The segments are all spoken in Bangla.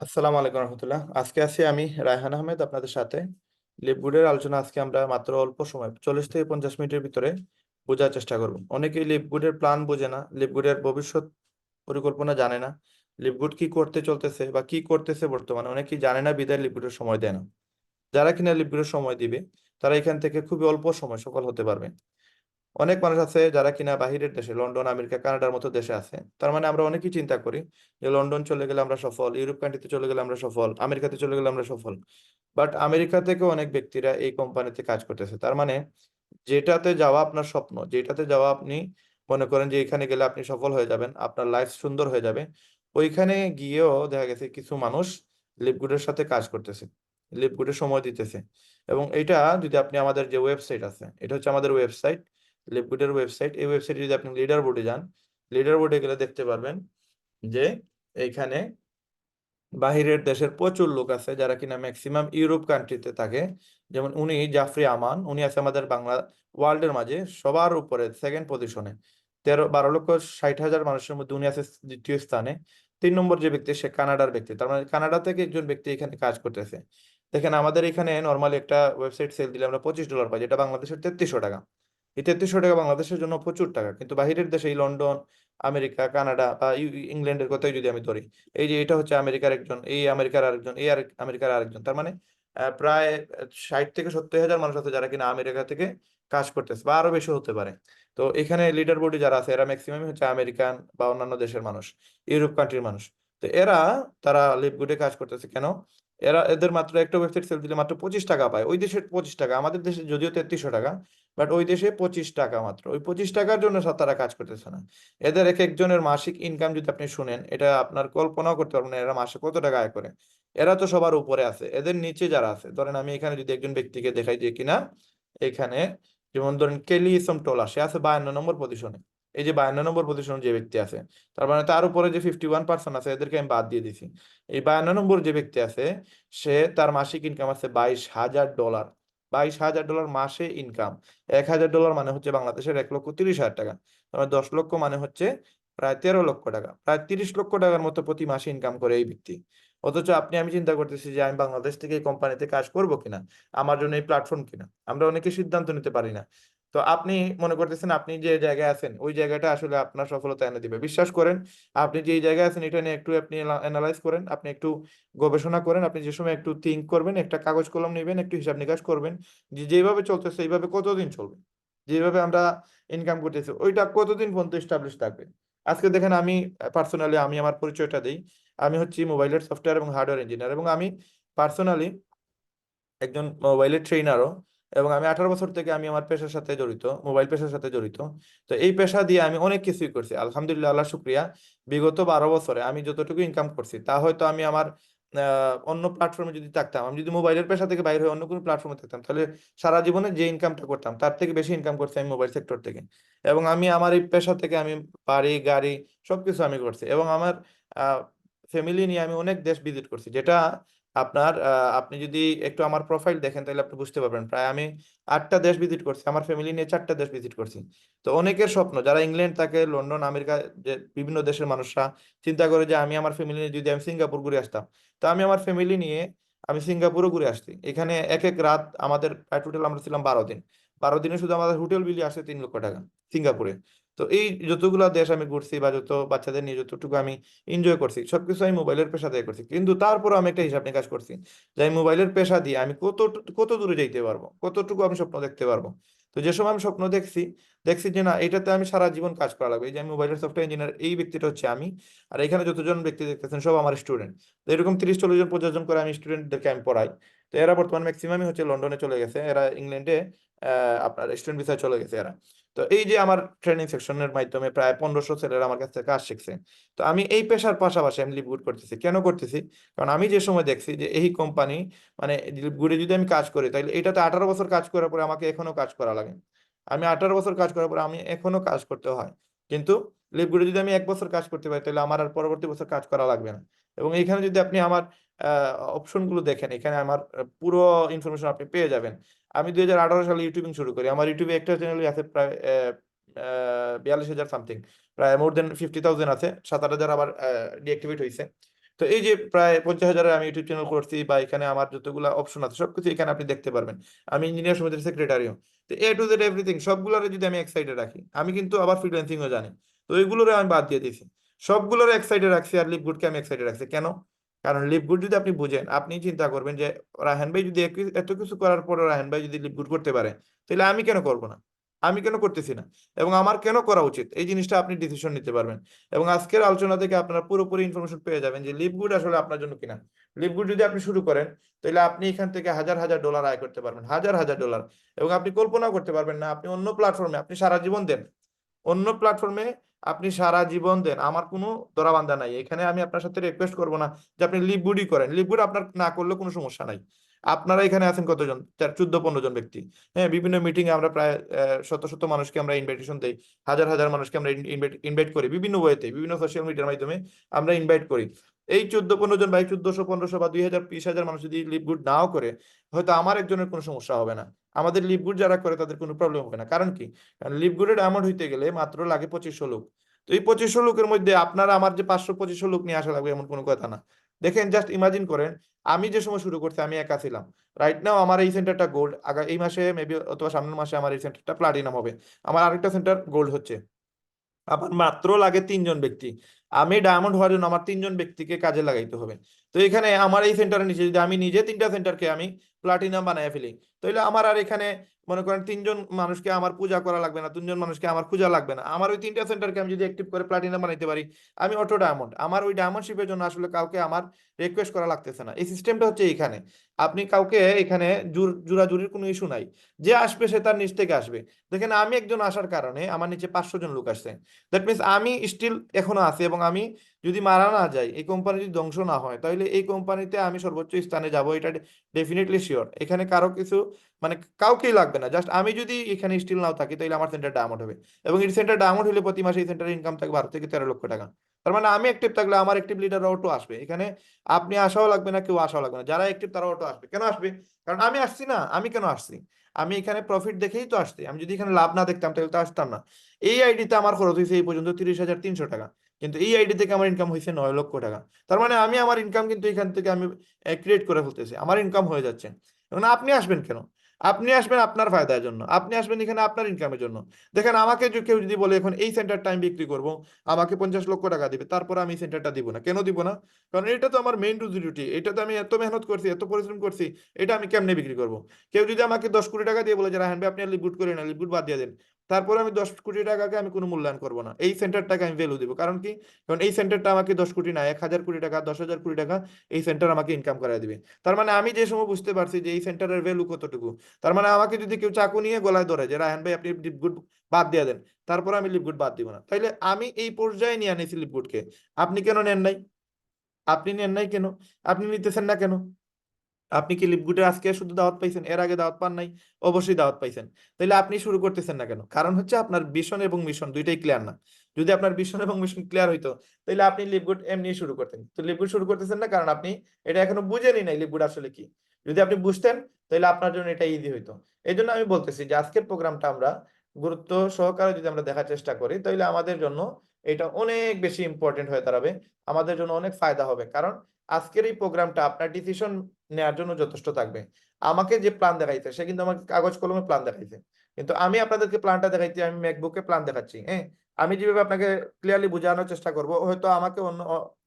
আসসালামু আলাইকুম রহমতুল্লাহ। আজকে আছি আমি রায়হান আহমেদ আপনাদের সাথে। লিপগুডের আলোচনা আজকে আমরা মাত্র অল্প সময় 40 থেকে 50 মিনিটের ভিতরে বোঝার চেষ্টা করব। অনেকেই লিপগুডের প্ল্যান বোঝে না, লিপগুডের ভবিষ্যৎ পরিকল্পনা জানে না, লিপগুড কি করতে চলতেছে বা কি করতেছে বর্তমানে অনেকেই জানে না, বিদায় লিপগুডের সময় দেয় না। যারা কিনা লিপগুডের সময় দিবে তারা এখান থেকে খুবই অল্প সময় সফল হতে পারবে। অনেক মানুষ আছে যারা কিনা বাহিরের দেশে, লন্ডন, আমেরিকা, কানাডার মতো দেশে আছে। তার মানে আমরা অনেকেই চিন্তা করি যে লন্ডন চলে গেলে আমরা সফল, ইউরোপ কান্ট্রিতে চলে গেলে আমরা সফল, আমেরিকাতে চলে গেলে আমরা সফল। বাট আমেরিকা থেকে অনেক ব্যক্তিরা এই কোম্পানিতে কাজ করতেছে। তার মানে যেটাতে যাওয়া আপনার স্বপ্ন, যেটাতে যাওয়া আপনি মনে করেন যে এখানে গেলে আপনি সফল হয়ে যাবেন, আপনার লাইফ সুন্দর হয়ে যাবে, ওইখানে গিয়েও দেখা গেছে কিছু মানুষ লিপগুডের সাথে কাজ করতেছে, লিপগুডের সময় দিতেছে। এবং এটা যদি আপনি আমাদের যে ওয়েবসাইট আছে, এটা হচ্ছে আমাদের ওয়েবসাইট, লিপগুডের ওয়েবসাইট। এই ওয়েবসাইটে যদি আপনি লিডার বোর্ডে যান, লিডার বোর্ডে গেলে দেখতে পারবেন যে এইখানে বাহিরের দেশের প্রচুর লোক আছে যারা কিনা ম্যাক্সিমাম ইউরোপ কান্ট্রিতে থাকে। যেমন উনি জাফরি আমান, উনি আছে আমাদের বাংলা ওয়ার্ল্ডের মাঝে সবার উপরে সেকেন্ড পজিশনে। 12,60,000 মানুষের মধ্যে উনি আছে দ্বিতীয় স্থানে। 3 নম্বর যে ব্যক্তি সে কানাডার ব্যক্তি, তার মানে কানাডা থেকে একজন ব্যক্তি এখানে কাজ করতেছে। দেখেন আমাদের এখানে নর্মালি একটা ওয়েবসাইট সেল দিলে আমরা $25 পাই, যেটা বাংলাদেশের 3300 টাকা। এই 3300 টাকা বাংলাদেশের জন্য প্রচুর টাকা, কিন্তু বাহিরের দেশে এই লন্ডন, আমেরিকা, কানাডা বা ইংল্যান্ডের কথাই যদি আমি ধরি, এই যে এটা হচ্ছে আমেরিকার একজন, এই আমেরিকার আরেকজন, এই আরেক আমেরিকার আরেকজন, তার মানে প্রায় 60 থেকে 70 হাজার মানুষ আছে যারা কিনা আমেরিকা থেকে কাজ করতেছে, বা আরো বেশি হতে পারে। তো এখানে লিডার বোর্ডে যারা আছে এরা ম্যাক্সিমাম হচ্ছে আমেরিকান বা অন্যান্য দেশের মানুষ, ইউরোপ কান্ট্রির মানুষ। তো তারা লিপগুডে কাজ করতেছে কেন? এদের মাত্র একটা ওয়েবসাইট সেল দিলে মাত্র 25 টাকা পায়। ওই দেশের 25 টাকা, আমাদের দেশে যদিও 3300 টাকা, বাট ওই দেশে 25 টাকা মাত্র। ওই 25 টাকার জন্য তারা কাজ করতেছে না। এদের এক একজনের মাসিক ইনকাম যদি আপনি শুনেন, এটা আপনার কল্পনাও করতে পারবেন না এরা মাসে কত টাকা আয় করে। এরা তো সবার উপরে আছে, এদের নিচে যারা আছে, ধরেন আমি এখানে যদি একজন ব্যক্তিকে দেখাই যে কিনা এখানে, যেমন ধরেন কেলি ইসম টোলা, সে আছে 52 নম্বর পজিশনে। এই যে 52 নম্বর পজিশনে যে ব্যক্তি আছে, তার মানে তার উপরে যে 51% আছে এদেরকে আমি বাদ দিয়ে দিছি। এই 52 নম্বর যে ব্যক্তি আছে, তার মাসিক ইনকাম আছে $22,000। $22,000 মাসে ইনকাম। $1,000 মানে হচ্ছে বাংলাদেশের 1,30,000 টাকা। তাহলে 10 লক্ষ মানে হচ্ছে প্রায় 13 লক্ষ টাকা, প্রায় 30 লক্ষ টাকার মতো প্রতি মাসে ইনকাম করে এই ব্যক্তি। অথচ আমি চিন্তা করতেছি যে আমি বাংলাদেশ থেকে এই কোম্পানিতে কাজ করব কিনা, আমার জন্য এই প্ল্যাটফর্ম কিনা। আমরা অনেকে সিদ্ধান্ত নিতে পারি না। তো আপনি মনে করতেছেন আপনি যে জায়গায় আছেন ওই জায়গাটা আসলে আপনার সফলতা এনে দিবে, বিশ্বাস করেন। আপনি যে জায়গায় আছেন এটা নিয়ে একটু আপনি অ্যানালাইজ করেন, আপনি একটু গবেষণা করেন, আপনি যে সময় একটু থিঙ্ক করবেন, একটা কাগজ কলম নেবেন, একটু হিসাব নিকাশ করবেন যে যেভাবে চলতেছে এইভাবে কতদিন চলবে, যেভাবে আমরা ইনকাম করতেছি ওইটা কতদিন পর্যন্ত এস্টাবলিশ থাকবে। আজকে দেখেন আমি পার্সোনালি, আমি আমার পরিচয়টা দিই। আমি হচ্ছি মোবাইলের সফটওয়্যার এবং হার্ডওয়্যার ইঞ্জিনিয়ার, এবং আমি পার্সোনালি একজন মোবাইলের ট্রেনারও। এবং আমি 18 বছর থেকে আমি আমার পেশার সাথে জড়িত, মোবাইল পেশার সাথে জড়িত। তো এই পেশা দিয়ে আমি অনেক কিছুই করছি, আলহামদুলিল্লাহ, আল্লাহ শুক্রিয়া। বিগত 12 বছরে আমি যতটুকু ইনকাম করছি তা হয়তো আমি আমার অন্য প্ল্যাটফর্মে যদি থাকতাম, আমি যদি মোবাইলের পেশা থেকে বাইরে হয়ে অন্য কোনো প্ল্যাটফর্মে থাকতাম, তাহলে সারা জীবনে যে ইনকামটা করতাম তার থেকে বেশি ইনকাম করছি আমি মোবাইল সেক্টর থেকে। এবং আমি আমার এই পেশা থেকে আমি বাড়ি গাড়ি সবকিছু আমি করছি, এবং আমার ফ্যামিলি নিয়ে আমি অনেক দেশ ভিজিট করছি, যেটা আপনি যদি একটু আমার প্রোফাইল দেখেন তাহলে আপনি বুঝতে পারবেন। প্রায় আমি 8টা দেশ ভিজিট করছি, আমার ফ্যামিলি নিয়ে 4টা দেশ ভিজিট করছি। তো অনেকের স্বপ্ন, যারা ইংল্যান্ড থাকে, লন্ডন, আমেরিকা, যে বিভিন্ন দেশের মানুষরা চিন্তা করে যে আমি আমার ফ্যামিলি নিয়ে যদি আমি সিঙ্গাপুর ঘুরে আসতাম। তো আমি আমার ফ্যামিলি নিয়ে আমি সিঙ্গাপুরও ঘুরে আসছি। এখানে এক এক রাত আমাদের প্রায় টোটাল আমরা ছিলাম 12 দিন। 12 দিনে শুধু আমাদের হোটেল বিলই আসে 3 লক্ষ টাকা সিঙ্গাপুরে। তো এই যতগুলা দেশ আমি ঘুরছি বা যত বাচ্চাদের নিয়ে যতটুকু আমি এনজয় করছি, সবকিছু আমি মোবাইলের পেশা দিয়ে করছি। কিন্তু তারপর আমি একটা হিসাব নিকাশ করছি যে আমি মোবাইলের পেশা দিয়ে আমি কত দূরে যাইতে পারবো, কতটুকু আমি স্বপ্ন দেখতে পারবো। তো যে সময় আমি স্বপ্ন দেখছি, দেখছি যে না, এটাতে আমি সারা জীবন কাজ করা লাগবে। এই যে আমি মোবাইলের সফটওয়্যার ইঞ্জিনিয়ার, এই ব্যক্তিটা হচ্ছে আমি। আর এখানে যতজন ব্যক্তি দেখতেছেন সব আমার স্টুডেন্ট। তো এরকম 30-40 জন 50 জন করে আমি স্টুডেন্টদেরকে আমি পড়াই। তো এরা বর্তমান ম্যাক্সিমামই হচ্ছে লন্ডনে চলে গেছে, এরা ইংল্যান্ডে আপনার স্টুডেন্ট ভিসায় চলে গেছে এরা। তো এই যে আমার ট্রেনিং সেকশনের মাধ্যমে প্রায় 1500 ছেলেরা আমার কাছ থেকে কাজ শিখছে। তো আমি এই পেশার পাশাপাশি আমি লিভগুড করতেছি, কেন করতেছি? কারণ আমি যে সময় দেখছি যে এই কোম্পানি, মানে লিভগুডে যদি আমি কাজ করি তাহলে এটাতে 18 বছর কাজ করার পরে আমাকে এখনো কাজ করা লাগে। আমি 18 বছর কাজ করার পরে আমি এখনো কাজ করতে হয়। কিন্তু লিভগুডে যদি আমি 1 বছর কাজ করতে পারি তাহলে আমার আর পরবর্তী বছর কাজ করা লাগবে না। এবং এখানে যদি আপনি আমার অপশন গুলো দেখেন, এখানে আমার পুরো ইনফরমেশন আপনি পেয়ে যাবেন। আমি 2018 সালে ইউটিউবিং শুরু করি, আমার ইউটিউবে একটা চ্যানেলই আছে প্রায় 42,000 সামথিং, প্রায় মোর দেন 50,000 আছে, 7-8 হাজার আবার ডিঅ্যাক্টিভেট হয়েছে। তো এই যে প্রায় 50,000-এর আমি ইউটিউব চ্যানেল করছি, বা এখানে আমার যতগুলো অপশন আছে সবকিছু এখানে আপনি দেখতে পারবেন। আমি ইঞ্জিনিয়ার সমিতির সেক্রেটারিও। তো এ টু জেড এভরিথিং সবগুলোরে যদি আমি এক সাইডে রাখি, আমি কিন্তু আবার ফ্রিল্যান্সিংও জানি, তো ওইগুলোরে আমি বাদ দিয়ে দিয়েছি। সবগুলোর এক সাইডে রাখছি আর লিপগুডকে আমি এক সাইডে রাখছি। কেন? কারণ লিপগুড যদি আপনি বুঝেন, আপনি চিন্তা করবেন যে রায়হান ভাই যদি এত কিছু করার পরে রায়হান ভাই যদি লিপগুড করতে পারে, তাহলে আমি কেন করবো না? আমি কেন করতেছি না? এবং আমার কেন করা উচিত, এই জিনিসটা আপনি ডিসিশন নিতে পারবেন। এবং আজকের আলোচনা থেকে আপনারা পুরোপুরি ইনফরমেশন পেয়ে যাবেন যে লিপগুড আসলে আপনার জন্য কিনা। লিপগুড যদি আপনি শুরু করেন, তাহলে আপনি এখান থেকে হাজার হাজার ডলার আয় করতে পারবেন, হাজার হাজার ডলার। এবং আপনি কল্পনা করতে পারবেন না, আপনি অন্য প্ল্যাটফর্মে আপনি সারা জীবন দেন, অন্য প্ল্যাটফর্মে আপনি সারা জীবন দেন, আমার কোনো ধরাবান্ধা নাই। এখানে আমি আপনার সাথে রিকোয়েস্ট করবো না যে আপনি লিপগুডই করেন। লিপগুড আপনার না করলে কোনো সমস্যা নাই। আপনারা এখানে আছেন কতজন? 14-15 জন ব্যক্তি। হ্যাঁ, বিভিন্ন মিটিং এ আমরা প্রায় শত শত মানুষকে আমরা ইনভাইটেশন দেই, হাজার হাজার মানুষকে আমরা ইনভাইট করি বিভিন্ন ওয়েতে, বিভিন্ন সোশ্যাল মিডিয়ার মাধ্যমে আমরা ইনভাইট করি। এই 14-15 জন বা 1400-1500 বা 2000-20,000 মানুষ যদি লিপগুড নাও করে, হয়তো আমার একজনের কোনো সমস্যা হবে না। আমাদের লিপগুড যারা করে তাদের কোনো প্রবলেম হবে না। কারণ কি? কারণ লিপগুডের ডায়মন্ড হইতে গেলে মাত্র লাগে 2500 লোক। তো এই 2500 লোকের মধ্যে আপনারা আমার যে 500-2500 লোক নিয়ে আসা লাগবে এমন কোনো কথা না। দেখেন, জাস্ট ইমাজিন করেন, আমি যে সময় শুরু করছি আমি একা ছিলাম। রাইট নাও আমার এই সেন্টারটা গোল্ড, এই মাসে মেবি অথবা সামনের মাসে আমার এই সেন্টারটা প্লাটিনাম হবে। আমার আরেকটা সেন্টার গোল্ড হচ্ছে। আমার মাত্র লাগে 3 জন ব্যক্তি। আমি ডায়মন্ড হওয়ার জন্য আমার 3 জন ব্যক্তিকে কাজে লাগাইতে হবে। তো এখানে আমার এই সেন্টারের নিচে যদি আমি নিজে 3টা সেন্টারকে আমি প্লাটিনাম বানায় ফেলি, তাহলে আমার আর এখানে মনে করেন 3 জন মানুষকে আমার পূজা করা লাগবে না, 3 জন মানুষকে আমার পূজা লাগবে না। আমার ওই 3টা সেন্টারকে আমি যদি অ্যাক্টিভ করে প্লাটিনাম বানাইতে পারি, আমি অটো ডায়মন্ড। আমার ওই ডায়মন্ডশিপের জন্য আসলে কাউকে আমার রিকোয়েস্ট করা লাগতেছে না। এই সিস্টেমটা হচ্ছে এইখানে। আপনি কাউকে এখানে জোরাজুরির কোনো ইস্যু নাই। যে আসবে সে তার নিচ থেকে আসবে। দেখেন, আমি একজন আসার কারণে আমার নিচে 500 জন লোক আসছে। দ্যাট মিনস আমি স্টিল এখনো আছি, এবং আমি যদি মারা না যাই, এই কোম্পানি যদি ধ্বংস না হয়, তাহলে এই কোম্পানিতে আমি সর্বোচ্চ স্থানে যাব, এটা ডেফিনেটলি শিওর। এখানে কারো কিছু মানে কাউকেই লাগবে না। জাস্ট আমি যদি এখানে স্টিল নাও থাকি, তাহলে আমার সেন্টার ডায়মন্ড হবে। এবং এই সেন্টার ডায়মন্ড হলে প্রতি মাসে এই সেন্টারের ইনকাম থাকবে 12 থেকে 13 লক্ষ টাকা। তার মানে আমি অ্যাক্টিভ থাকলে আমার অ্যাক্টিভ লিডার অটো আসবে এখানে। আপনি আসাও লাগবে না, কেউ আসাও লাগবে না। যারা অ্যাক্টিভ তারা অটো আসবে। কেন আসবে? কারণ আমি আসছি না। আমি কেন আসছি? আমি এখানে প্রফিট দেখেই তো আসছি। আমি যদি এখানে লাভ না দেখতাম তাহলে তো আসতাম না। এই আইডিতে আমার খরচ হয়েছে এই পর্যন্ত 30,300 টাকা, কিন্তু এই আইডি থেকে আমার ইনকাম হয়েছে 9 লক্ষ টাকা। তার মানে আমি আমার ইনকাম কিন্তু এখান থেকে আমি ক্রিয়েট করে ফেলতেছি, আমার ইনকাম হয়ে যাচ্ছে। এবং আপনি আসবেন কেন? আপনি আসবেন আপনার ফায়দার জন্য, আপনি আসবেন এখানে আপনার ইনকামের জন্য। দেখেন, আমাকে কেউ যদি বলে এখন এই সেন্টারটা আমি বিক্রি করব, আমাকে 50 লক্ষ টাকা দিবে, তারপর আমি এই সেন্টারটা দিব না। কেন দিব না? কারণ এটা তো আমার মেইন রুজি রুটি, এটা তো আমি এত মেহনত করছি, এত পরিশ্রম করছি, এটা আমি কেমনে বিক্রি করব? কেউ যদি আমাকে 10 কোটি টাকা দিয়ে বলে যে রাহান ভাই আপনি আর লিপগুড করে না, লিপগুড বাদ দিয়ে দেন, তারপরে আমি 10 কোটি টাকাকে আমি কোনো মূল্যায়ন করবো না। এই সেন্টারটাকে আমি ভ্যালু দিব। কারণ কি? কারণ এই সেন্টারটা আমাকে 10 কোটি না, 1,000 কোটি টাকা, 10,000 কোটি টাকা এই সেন্টার আমাকে ইনকাম করায় দিবে। তার মানে আমি যে সময় বুঝতে পারছি যে এই সেন্টারের ভ্যালু কতটুকু, তার মানে আমাকে যদি কেউ চাকু নিয়ে গলায় ধরে যে রায়হান ভাই আপনি লিপগুড বাদ দিয়ে দেন, তারপর আমি লিপগুড বাদ দিব না। তাইলে আমি এই পর্যায়ে নিয়ে আনিছি লিপগুডকে। আপনি কেন নেন নাই? আপনি নেন নাই কেন? আপনি নিতেছেন না কেন? আপনি কি লিপগুডে আজকে শুধু দাওয়াত পাইছেন, এর আগে দাওয়াত পান নাই? অবশ্যই দাওয়াত পাইছেন। তাইলে আপনি শুরু করতেছেন না কেন? কারণ হচ্ছে আপনার ভিশন এবং মিশন দুইটাই ক্লিয়ার না। যদি আপনার ভিশন এবং মিশন ক্লিয়ার হইতো, তাহলে আপনি লিপগুড এমনি শুরু করতেন। তো লিপগুড শুরু করতেছেন না কারণ আপনি এটা এখনো বুঝেনই নাই লিপগুড আসলে কি। যদি আপনি বুঝতেন, তাহলে আপনার জন্য এটা ইজি হইতো। এই জন্য আমি বলতেছি যে আজকের প্রোগ্রামটা আমরা গুরুত্ব সহকারে যদি আমরা দেখার চেষ্টা করি, তাহলে আমাদের জন্য এটা অনেক বেশি ইম্পর্টেন্ট হয়ে দাঁড়াবে। আমাদের জন্য অনেক ফায়দা হবে। কারণ আজকের এই প্রোগ্রামটা আপনার ডিসিশন নেওয়ার জন্য যথেষ্ট থাকবে। আমাকে যে প্ল্যান দেখাইছে সে কিন্তু আমাকে কাগজ কলমে প্ল্যান দেখাইছে, কিন্তু আমি আপনাদেরকে প্ল্যানটা দেখাইছি, আমি ম্যাকবুকে প্ল্যান দেখাচ্ছি। হ্যাঁ, আমি যেভাবে আপনাকে ক্লিয়ারলি বোঝানোর চেষ্টা করব, হয়তো আমাকে অন্য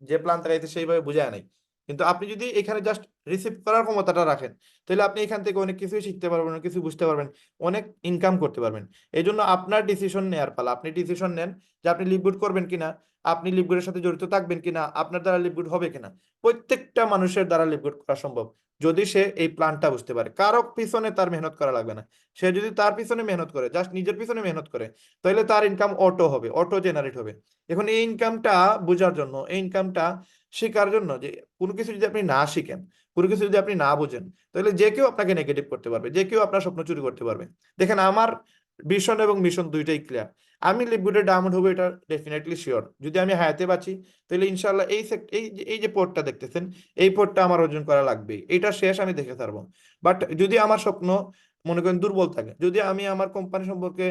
যে প্ল্যান দেখাইছে সেইভাবে বোঝায় নাই। কিন্তু আপনি যদি এখানে জাস্ট রিসিভ করার ক্ষমতাটা রাখেন, তাহলে আপনি এখান থেকে অনেক কিছুই শিখতে পারবেন, অনেক কিছু বুঝতে পারবেন, অনেক ইনকাম করতে পারবেন। এই জন্য আপনার ডিসিশন নেওয়ার পালা। আপনি ডিসিশন নেন যে আপনি লিপগুড করবেন কিনা, আপনি লিপগুডের সাথে জড়িত থাকবেন কিনা, আপনার দ্বারা লিপগুড হবে কিনা। প্রত্যেকটা মানুষের দ্বারা লিপগুড করা সম্ভব, যদি সে এই প্ল্যানটা বুঝতে পারে। কারো পিছনে তার মেহনত করা লাগবে না। সে যদি তার পিছনে মেহনত করে, জাস্ট নিজের পিছনে মেহনত করে, তাহলে তার ইনকাম অটো হবে, অটো জেনারেট হবে। এখন এই ইনকামটা বোঝার জন্য, এই ইনকামটা শেখার জন্য, যে কোনো কিছু যদি আপনি না শিখেন, কোনো কিছু যদি আপনি না বুঝেন, তাহলে যে কেউ আপনাকে নেগেটিভ করতে পারবে, যে কেউ আপনার স্বপ্ন চুরি করতে পারবে। দেখেন, আমার ভিশন এবং মিশন দুইটাই ক্লিয়ার। আমি লিপগুডের ডায়মন্ড হবো, এটা ডেফিনেটলি শিওর। যদি আমি হায়াতে বাঁচি, তাহলে ইনশাল্লাহ এই যে পোর্টটা দেখতেছেন, এই পোর্টটা আমার অর্জন করা লাগবে। এটা শেষ আমি দেখে থাকবো। বাট যদি আমার স্বপ্ন মনে করেন দুর্বল থাকে, যদি আমি আমার কোম্পানি সম্পর্কে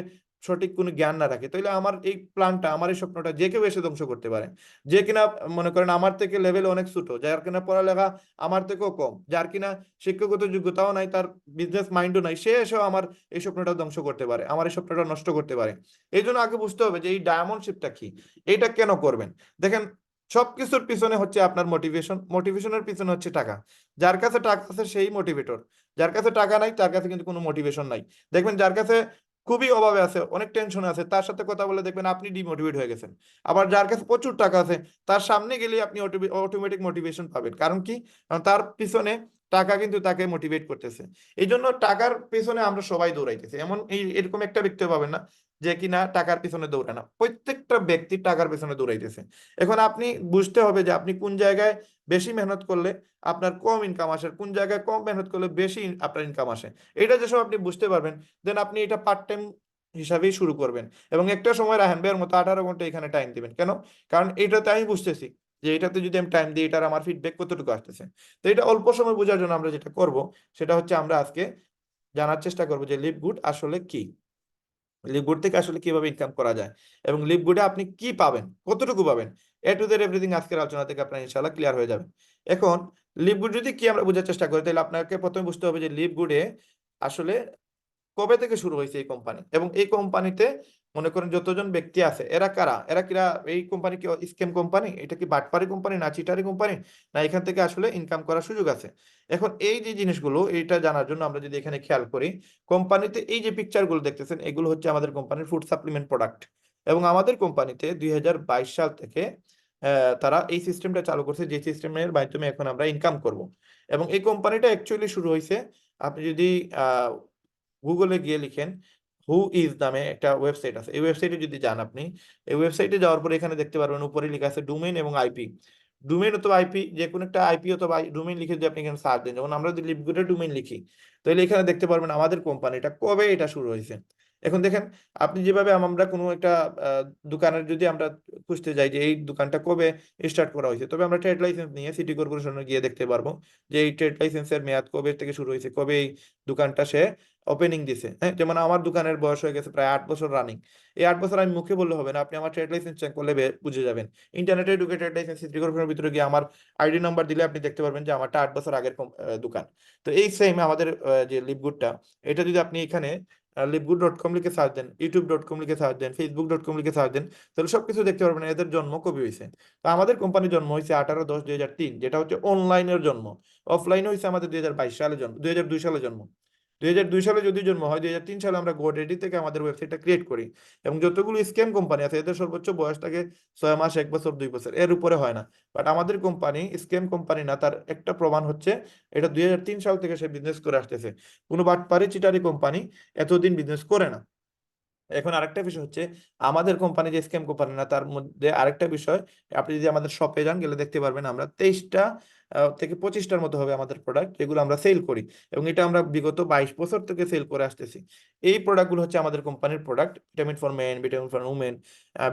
সঠিক কোনো জ্ঞান না রাখি, তাহলে আমার এই প্ল্যানটা, আমার এই স্বপ্নটা যে কেউ এসে ধ্বংস করতে পারে। যে কিনা মনে করেন আমার থেকে লেভেল অনেক ছোট, যার কিনা পড়ালেখা আমার থেকেও কম, যার কিনা শিক্ষাগত যোগ্যতাও নাই, তার বিজনেস মাইন্ডও নাই, সে এসেও আমার এই স্বপ্নটা ধ্বংস করতে পারে, আমার এই স্বপ্নটা নষ্ট করতে পারে। এই জন্য আগে বুঝতে হবে যে এই ডায়মন্ড শিপটা কি, এটা কেন করবেন। দেখেন, সবকিছুর পিছনে হচ্ছে আপনার মোটিভেশন, মোটিভেশনের পিছনে হচ্ছে টাকা। যার কাছে টাকা আছে সেই মোটিভেটর, যার কাছে টাকা নাই তার কাছে কিন্তু কোনো মোটিভেশন নাই। দেখবেন যার কাছে খুবই অভাবে আছে, অনেক টেনশন আছে, তার সাথে কথা বলে দেখবেন আপনি ডিমোটিভেট হয়ে গেছেন। আবার যার কাছে প্রচুর টাকা আছে, তার সামনে গেলে আপনি অটোমেটিক মোটিভেশন পাবেন। কারণ কি? কারণ তার পিছনে টাকা কিন্তু তাকে মোটিভেট করতেছে। এই জন্য টাকার পিছনে আমরা সবাই দৌড়াইতেছি, এমন এরকম একটা ব্যক্তি পাবেন না যে কিনা টাকার পিছনে দৌড়ায় না। প্রত্যেকটা ব্যক্তি টাকার পিছনে দৌড়াইতেছে। এখন আপনি বুঝতে হবে যে আপনি কোন জায়গায় বেশি মেহনত করলে আপনার কম ইনকাম আসে, কোন জায়গায় কম মেহনত করলে বেশি আপনার ইনকাম আসে। এটা যেসব আপনি বুঝতে পারবেন, দেন আপনি এটা পার্ট টাইম হিসাবেই শুরু করবেন। এবং একটা সময় রাহেন ভাইয়ের মতো 18 ঘন্টা এখানে টাইম দিবেন। কেন? কারণ এটাতে আমি বুঝতেছি যে এটাতে যদি আমি টাইম দিই, এটার আমার ফিডব্যাক কতটুকু আসতেছে। তো এটা অল্প সময় বোঝার জন্য আমরা যেটা করব, সেটা হচ্ছে আমরা আজকে জানার চেষ্টা করবো যে লিভগুড আসলে কি, লিভগুড থেকে আসলে কিভাবে ইনকাম করা যায়, এবং লিভগুডে আপনি কি পাবেন, কতটুকু পাবেন, এ টু জেড এভরিথিং আজকের আলোচনা থেকে আপনার ইনশাআল্লাহ ক্লিয়ার হয়ে যাবে। এখন লিভগুড যদি কি আমরা বোঝার চেষ্টা করি, তাহলে আপনাকে প্রথমে বুঝতে হবে যে লিভগুডে আসলে কবে থেকে শুরু হয়েছে এই কোম্পানি, এবং এই কোম্পানিতে মনে করেন যতজন ব্যক্তি আছে এরা কারা, এরা কিরা, এই কোম্পানি কি স্ক্যাম কোম্পানি, এটা কি বাটপারি কোম্পানি, না চিটারি কোম্পানি, না এখান থেকে আসলে ইনকাম করার সুযোগ আছে। এখন এই যে জিনিসগুলো, এইটা জানার জন্য আমরা যদি এখানে খেয়াল করি, কোম্পানিতে এই যে পিকচার গুলো দেখতেছেন, এগুলো হচ্ছে আমাদের কোম্পানির ফুড সাপ্লিমেন্ট প্রোডাক্ট। এবং আমাদের কোম্পানিতে 2022 সাল থেকে তারা এই সিস্টেমটা চালু করছে, যে সিস্টেমের মাধ্যমে এখন আমরা ইনকাম করব। এবং এই কোম্পানিটা অ্যাকচুয়ালি শুরু হয়েছে, আপনি যদি গুগলে গিয়ে লিখেন হু ইজ নামে একটা ওয়েবসাইট আছে, এই ওয়েবসাইটে যদি যান আপনি, এই ওয়েবসাইটে যাওয়ার পরে এখানে দেখতে পারবেন উপরে লেখা আছে ডোমেইন এবং আইপি। ডোমেইন অথবা আইপি, যে কোনো একটা আইপি অথবা ডোমেইন লিখে যদি আপনি এখানে সার্চ দেন, যেমন আমরা যদি লিভগুডের ডোমেইন লিখি, তাহলে এখানে দেখতে পারবেন আমাদের কোম্পানিটা কবে এটা শুরু হয়েছে। এখন দেখেন, আপনি যেভাবে আমরা কোনো একটা আহ, দোকানের যদি আমরা খুঁজতে যাই যে এই দোকানটা কবে স্টার্ট করা হয়েছে, তবে আমরা ট্রেড লাইসেন্স নিয়ে সিটি কর্পোরেশনে গিয়ে দেখতে পারবো যে এই ট্রেড লাইসেন্সের মেয়াদ কবে থেকে শুরু হয়েছে, কবে এই দোকানটা সে ওপেনিং দিছে। হ্যাঁ, যেমন আমার দোকানের বয়স হয়ে গেছে প্রায় 8 বছর রানিং। এই 8 বছর আমি মুখে বললে হবে না, আপনি আমার ট্রেড লাইসেন্স চেক করলে বুঝে যাবেন। ইন্টারনেটে ঢুকে ট্রেড লাইসেন্স সিটি কর্পোরেশনের ভিতরে গিয়ে আমার আইডি নাম্বার দিলে আপনি দেখতে পারবেন যে আমারটা 8 বছর আগের দোকান। তো এই সেম আমাদের যে লিভগুডটা, এটা যদি আপনি এখানে লিভগুড.com লিখে সার্চ দেন, ইউটিউব.com লিখে সার্চ দেন, ফেসবুক.com লিখে সার্চ দেন, তাহলে সবকিছু দেখতে পারবেন এদের জন্ম কবে হয়েছে। তো আমাদের কোম্পানির জন্ম হয়েছে 18/10/2003, যেটা হচ্ছে অনলাইনের জন্ম। অফলাইনে হয়েছে আমাদের 2022 সালে জন্ম, 2002 সালে জন্ম। 2002 সালে যদি জন্ম হয়, 2003 সালে আমরা গোডেডি থেকে আমাদের ওয়েবসাইটটা ক্রিয়েট করি। এবং যতগুলো স্ক্যাম কোম্পানি আছে এদের সর্বোচ্চ বয়স থাকে 6 মাস, 1 বছর, 2 বছর, এর উপরে হয় না। বাট আমাদের কোম্পানি স্ক্যাম কোম্পানি না, তার একটা প্রমাণ হচ্ছে এটা 2003 সাল থেকে সে বিজনেস করে আসতেছে। কোনো বাটপারি চিটারি কোম্পানি এতদিন বিজনেস করে না। এখন আরেকটা বিষয় হচ্ছে, আমাদের কোম্পানি যে স্ক্যাম কোম্পানি না, তার মধ্যে আরেকটা বিষয়, আপনি যদি আমাদের শপে যান গেলে দেখতে পারবেন আমরা 23টা থেকে 25টার মতো হবে আমাদের প্রোডাক্ট যেগুলো আমরা সেল করি। এবং এটা আমরা বিগত 22 বছর থেকে সেল করে আসতেছি। এই প্রোডাক্টগুলো হচ্ছে আমাদের কোম্পানির product, vitamin for men, vitamin for women,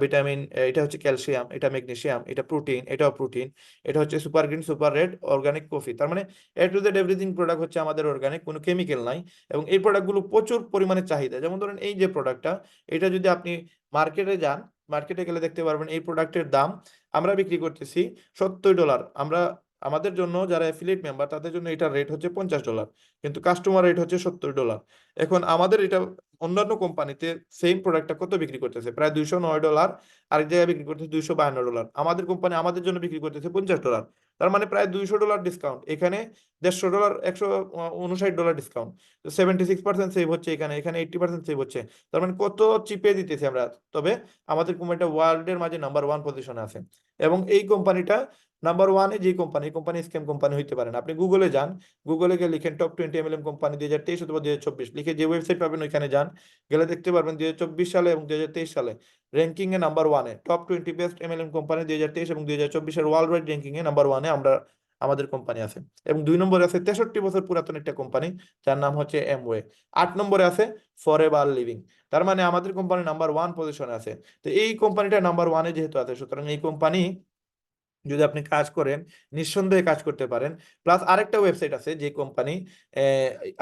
vitamin, এটা হচ্ছে ক্যালসিয়াম, এটা ম্যাগনেসিয়াম, এটা প্রোটিন, এটাও প্রোটিন, এটা হচ্ছে super green, super red, organic coffee. তার মানে এ টু জেড এভরিথিং প্রোডাক্ট হচ্ছে আমাদের অর্গানিক, কোনো কেমিক্যাল নাই। এবং এই প্রোডাক্টগুলো প্রচুর পরিমাণে চাহিদা। যেমন ধরেন এই যে প্রোডাক্টটা, এটা যদি আপনি মার্কেটে যান, মার্কেটে গেলে দেখতে পারবেন এই প্রোডাক্টের দাম আমরা বিক্রি করতেছি $70। আমরা, আমাদের জন্য যারা অ্যাফিলিয়েট মেম্বার তাদের জন্য এটার রেট হচ্ছে $50, কিন্তু কাস্টমার রেট হচ্ছে $70। এখন আমাদের এটা অন্যান্য কোম্পানিতে সেম প্রোডাক্টটা কত বিক্রি করতেছে, প্রায় $209, আরেক জায়গায় বিক্রি করতেছে $252। আমাদের কোম্পানি আমাদের জন্য বিক্রি করতেছে $50। তার মানে প্রায় $200 ডিসকাউন্ট এখানে, $150, $159 ডিসকাউন্ট। তো 76% সেভ হচ্ছে এখানে, এখানে 80% সেভ হচ্ছে। তার মানে কত চিপে দিতেছি আমরা। তবে আমাদের কোম্পানিটা ওয়ার্ল্ডের মাঝে নাম্বার 1 পজিশনে আছে। এবং এই কোম্পানিটা নাম্বার 1-এ যে কোম্পানি, কোম্পানি স্ক্যাম কোম্পানি হইতে পারে না। আপনি গুগলে যান, গুগলে গিয়ে লিখেন টপ 20 MLM কোম্পানি 2023 অথবা 2024 লিখে যে ওয়েবসাইট পাবেন ওইখানে যান, গেলে দেখতে পারবেন 2024 সালে এবং 2023 সালে র্যাঙ্কিং এ নাম্বার 1-এ টপ 20 বেস্ট MLM কোম্পানি 2023 এবং 2024-এর ওয়ার্ল্ড ওয়াইড র্যাঙ্কিং এ নাম্বার 1-এ আমরা, আমাদের কোম্পানি আছে। এবং 2 নম্বরে আছে 63 বছর পুরাতন একটা কোম্পানি, যার নাম হচ্ছে এমওয়ে। 8 নম্বরে আছে ফরএভার লিভিং। তার মানে আমাদের কোম্পানি নাম্বার 1 পজিশনে আছে। তো এই কোম্পানিটা নাম্বার 1-এ যেহেতু আছে, সুতরাং এই কোম্পানি যদি আপনি কাজ করেন, নিঃসন্দেহে কাজ করতে পারেন। প্লাস আরেকটা ওয়েবসাইট আছে যে কোম্পানি,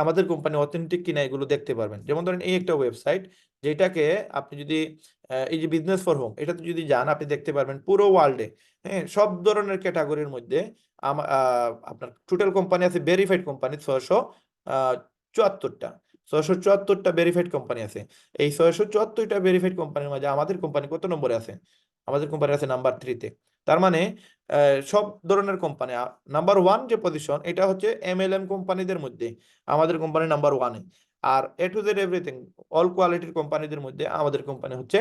আমাদের কোম্পানি অথেন্টিক কিনা এগুলো দেখতে পারবেন। যেমন ধরেন এই একটা ওয়েবসাইট, যেটাকে আপনি যদি এই যে বিজনেস ফর হোম এটাতে যদি যান আপনি দেখতে পারবেন পুরো ওয়ার্ল্ডে, হ্যাঁ, সব ধরনের ক্যাটাগরির মধ্যে আপনার টোটাল কোম্পানি আছে, ভেরিফাইড কোম্পানি 674টা। 674টা ভেরিফাইড কোম্পানি আছে। এই 674টা ভেরিফাইড কোম্পানির মাঝে আমাদের কোম্পানি কত নম্বরে আছে? আমাদের কোম্পানি আছে নাম্বার 3-তে। তার মানে সব ধরনের কোম্পানি নাম্বার 1 যে পজিশন এটা হচ্ছে MLM কোম্পানিদের মধ্যে আমাদের কোম্পানি নাম্বার 1-এ। আর A to Z everything all কোয়ালিটির কোম্পানিদের মধ্যে আমাদের কোম্পানি হচ্ছে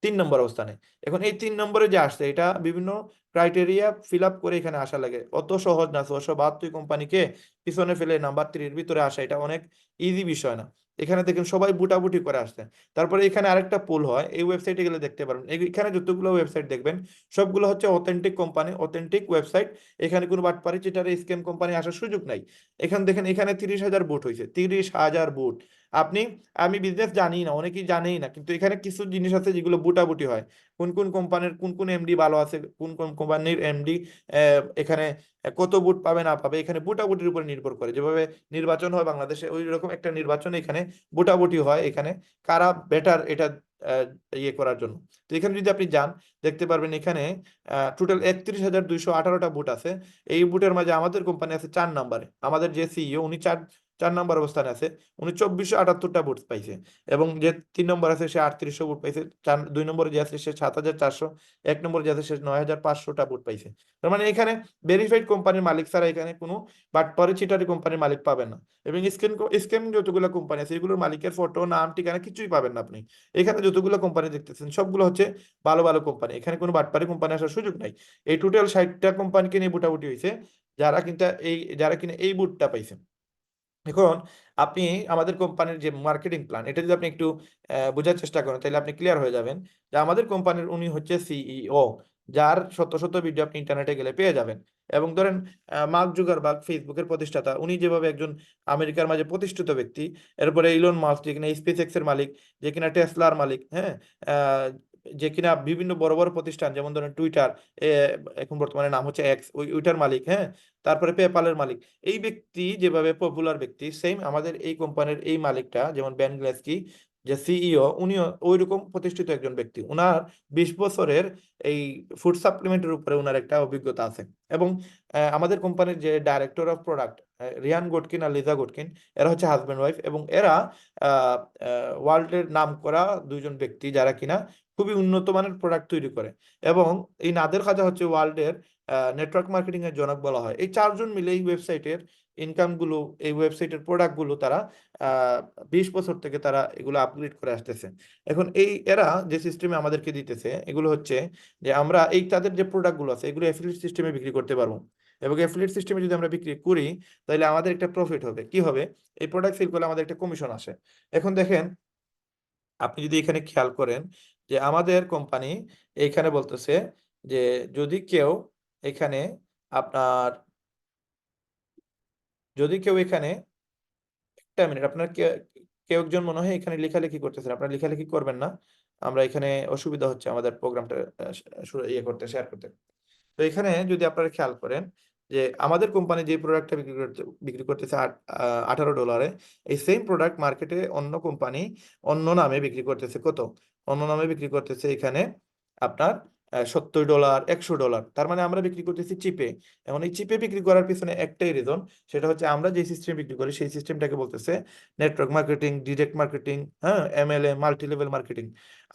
3 নম্বর অবস্থানে। এখন এই 3 নম্বরে যে আসছে এটা বিভিন্ন ক্রাইটেরিয়া ফিল আপ করে এখানে আসা লাগে, অত সহজ না। 672 কোম্পানিকে পিছনে ফেলে নাম্বার 3-এর ভিতরে আসা এটা অনেক ইজি বিষয় না। এখানে দেখেন সবাই বুটাবুটি করে আসছে। তারপরে এখানে আরেকটা পুল হয়, এই ওয়েবসাইটে গেলে দেখতে পারবেন এখানে যতগুলো ওয়েবসাইট দেখবেন সবগুলো হচ্ছে অথেন্টিক কোম্পানি, অথেন্টিক ওয়েবসাইট। এখানে কোনো বাটপারি চিটারে স্ক্যাম কোম্পানি আসার সুযোগ নাই। এখানে দেখেন এখানে 30,000 বুট হয়েছে, 30,000 বুট। আপনি আমি বিজনেস জানি না, অনেকেই জানেই না, কিন্তু এখানে কিছু জিনিস আছে যেগুলো বুটাবুটি হয়। কোন কোন কোম্পানির কোন কোন এমডি ভালো আছে, কোন কোন কোম্পানির এমডি এখানে কত বুট পাবে না পাবে, এখানে বুটাবুটির উপর নির্ভর করে। যেভাবে নির্বাচন হয় বাংলাদেশে ওই রকম একটা নির্বাচন এখানে বুটাবুটি হয়, এখানে কারা বেটার এটা আহ, ইয়ে করার জন্য। তো এখানে যদি আপনি যান দেখতে পারবেন এখানে টোটাল 31,218টা বুট আছে। এই বুটের মাঝে আমাদের কোম্পানি আছে 4 নম্বরে। আমাদের যে সিইও উনি চার চার নম্বর অবস্থানে আছে, উনি 2,478টা ভোট পাইছে। এবং যে 3 নম্বর আছে সে 3800 ভোট পাইছে। 2 নম্বরে যে আছে সে 7,400, 1 নম্বরে যে আছে সে 9,500টা ভোট পাইছে। তার মানে এখানে ভেরিফাইড কোম্পানির মালিক ছাড়া এখানে কোনো বাটপারি চিটারি কোম্পানির মালিক পাবেন না। এবং স্ক্যাম যতগুলো কোম্পানি আছে এগুলোর মালিকের ফটো নাম ঠিকানা কিছুই পাবেন না আপনি। এখানে যতগুলো কোম্পানি দেখতেছেন সবগুলো হচ্ছে ভালো ভালো কোম্পানি, এখানে কোনো বাটপারি কোম্পানি আসার সুযোগ নাই। এই টোটাল 60টা কোম্পানিকে নিয়ে বুটাবুটি হয়েছে যারা কিনা এই বুটটা পাইছে। এখন আপনি আমাদের কোম্পানির যে মার্কেটিং প্ল্যান এটা যদি আপনি একটু বোঝার চেষ্টা করেন তাহলে আপনি ক্লিয়ার হয়ে যাবেন যে আমাদের কোম্পানির উনি হচ্ছে সিইও, যার শত শত ভিডিও আপনি ইন্টারনেটে গেলে পেয়ে যাবেন। এবং ধরেন মার্ক জুকারবার্গ ফেসবুকের প্রতিষ্ঠাতা, উনি যেভাবে একজন আমেরিকার মাঝে প্রতিষ্ঠিত ব্যক্তি। এরপরে ইলন মাস্ক যে কিনা স্পেস এক্স এর মালিক, যে কিনা টেসলার মালিক, হ্যাঁ, আহ, যে কিনা বিভিন্ন বড় বড় প্রতিষ্ঠান যেমন ধরেন টুইটার, এখন বর্তমানে নাম হচ্ছে এক্স, ওইটার মালিক, হ্যাঁ, তারপরে পেপালের মালিক। এই ব্যক্তি যেভাবে পপুলার ব্যক্তি, সেম আমাদের এই কোম্পানির এই মালিকটা যেমন বেন গ্লাসকি যে সিইও, উনিও ওইরকম প্রতিষ্ঠিত একজন ব্যক্তি। উনার 20 বছরের এই ফুড সাপ্লিমেন্টের উপরে উনার একটা অভিজ্ঞতা আছে। এবং আমাদের কোম্পানির যে ডাইরেক্টর অফ প্রোডাক্ট রিয়ান গোটকিন আর লিজা গোটকিন, এরা হচ্ছে হাজব্যান্ড ওয়াইফ। এবং এরা ওয়ার্ল্ডের নাম করা দুইজন ব্যক্তি যারা কিনা খুবই উন্নত মানের প্রোডাক্ট তৈরি করে। এবং এই নাদের খাজা হচ্ছে ওয়ার্ল্ডের নেটওয়ার্ক মার্কেটিং এর জনক বলা হয়। এই 4জন মিলে এই ওয়েবসাইটের ইনকাম গুলো, এই ওয়েবসাইটের প্রোডাক্ট গুলো তারা 20 বছর থেকে তারা এগুলো আপগ্রেড করে আসতেছে। এখন এরা যে সিস্টেমে আমাদেরকে দিতেছে এগুলো হচ্ছে যে আমরা এই তাদের যে প্রোডাক্ট গুলো আছে এগুলো অ্যাফিলিয়েট সিস্টেমে বিক্রি করতে পারবো। এবং অ্যাফিলিয়েট সিস্টেমে যদি আমরা বিক্রি করি তাহলে আমাদের একটা প্রফিট হবে। কি হবে? এই প্রোডাক্ট সেল করলে আমাদের একটা কমিশন আসে। এখন দেখেন আপনি যদি এখানে খেয়াল করেন যে আমাদের কোম্পানি এইখানে বলতেছে যে যদি কেউ এখানে আপনার যদি কেউ এখানে একটা মিনিট আপনার কেউ একজন মনে হয় এখানে লেখালেখি করতেছেন, আপনারা লেখালেখি করবেন না। আমরা এখানে অসুবিধা হচ্ছে আমাদের প্রোগ্রামটা ইয়ে করতে, শেয়ার করতে। তো এখানে যদি আপনারা খেয়াল করেন যে আমাদের কোম্পানি যে প্রোডাক্টটা বিক্রি করতেছে $18, এই সেম প্রোডাক্ট মার্কেটে অন্য কোম্পানি অন্য নামে বিক্রি করতেছে কত? অন্য নামে বিক্রি করতেছে এখানে আপনার $70, $100। তার মানে আমরা বিক্রি করতেছি চিপে। এখন এই চিপে বিক্রি করার পিছনে একটাই রিজন, সেটা হচ্ছে আমরা যে সিস্টেম বিক্রি করি সেই সিস্টেমটাকে বলতেছে নেটওয়ার্ক মার্কেটিং, ডিরেক্ট মার্কেটিং, হ্যাঁ, MLM, মাল্টি লেভেল মার্কেটিং।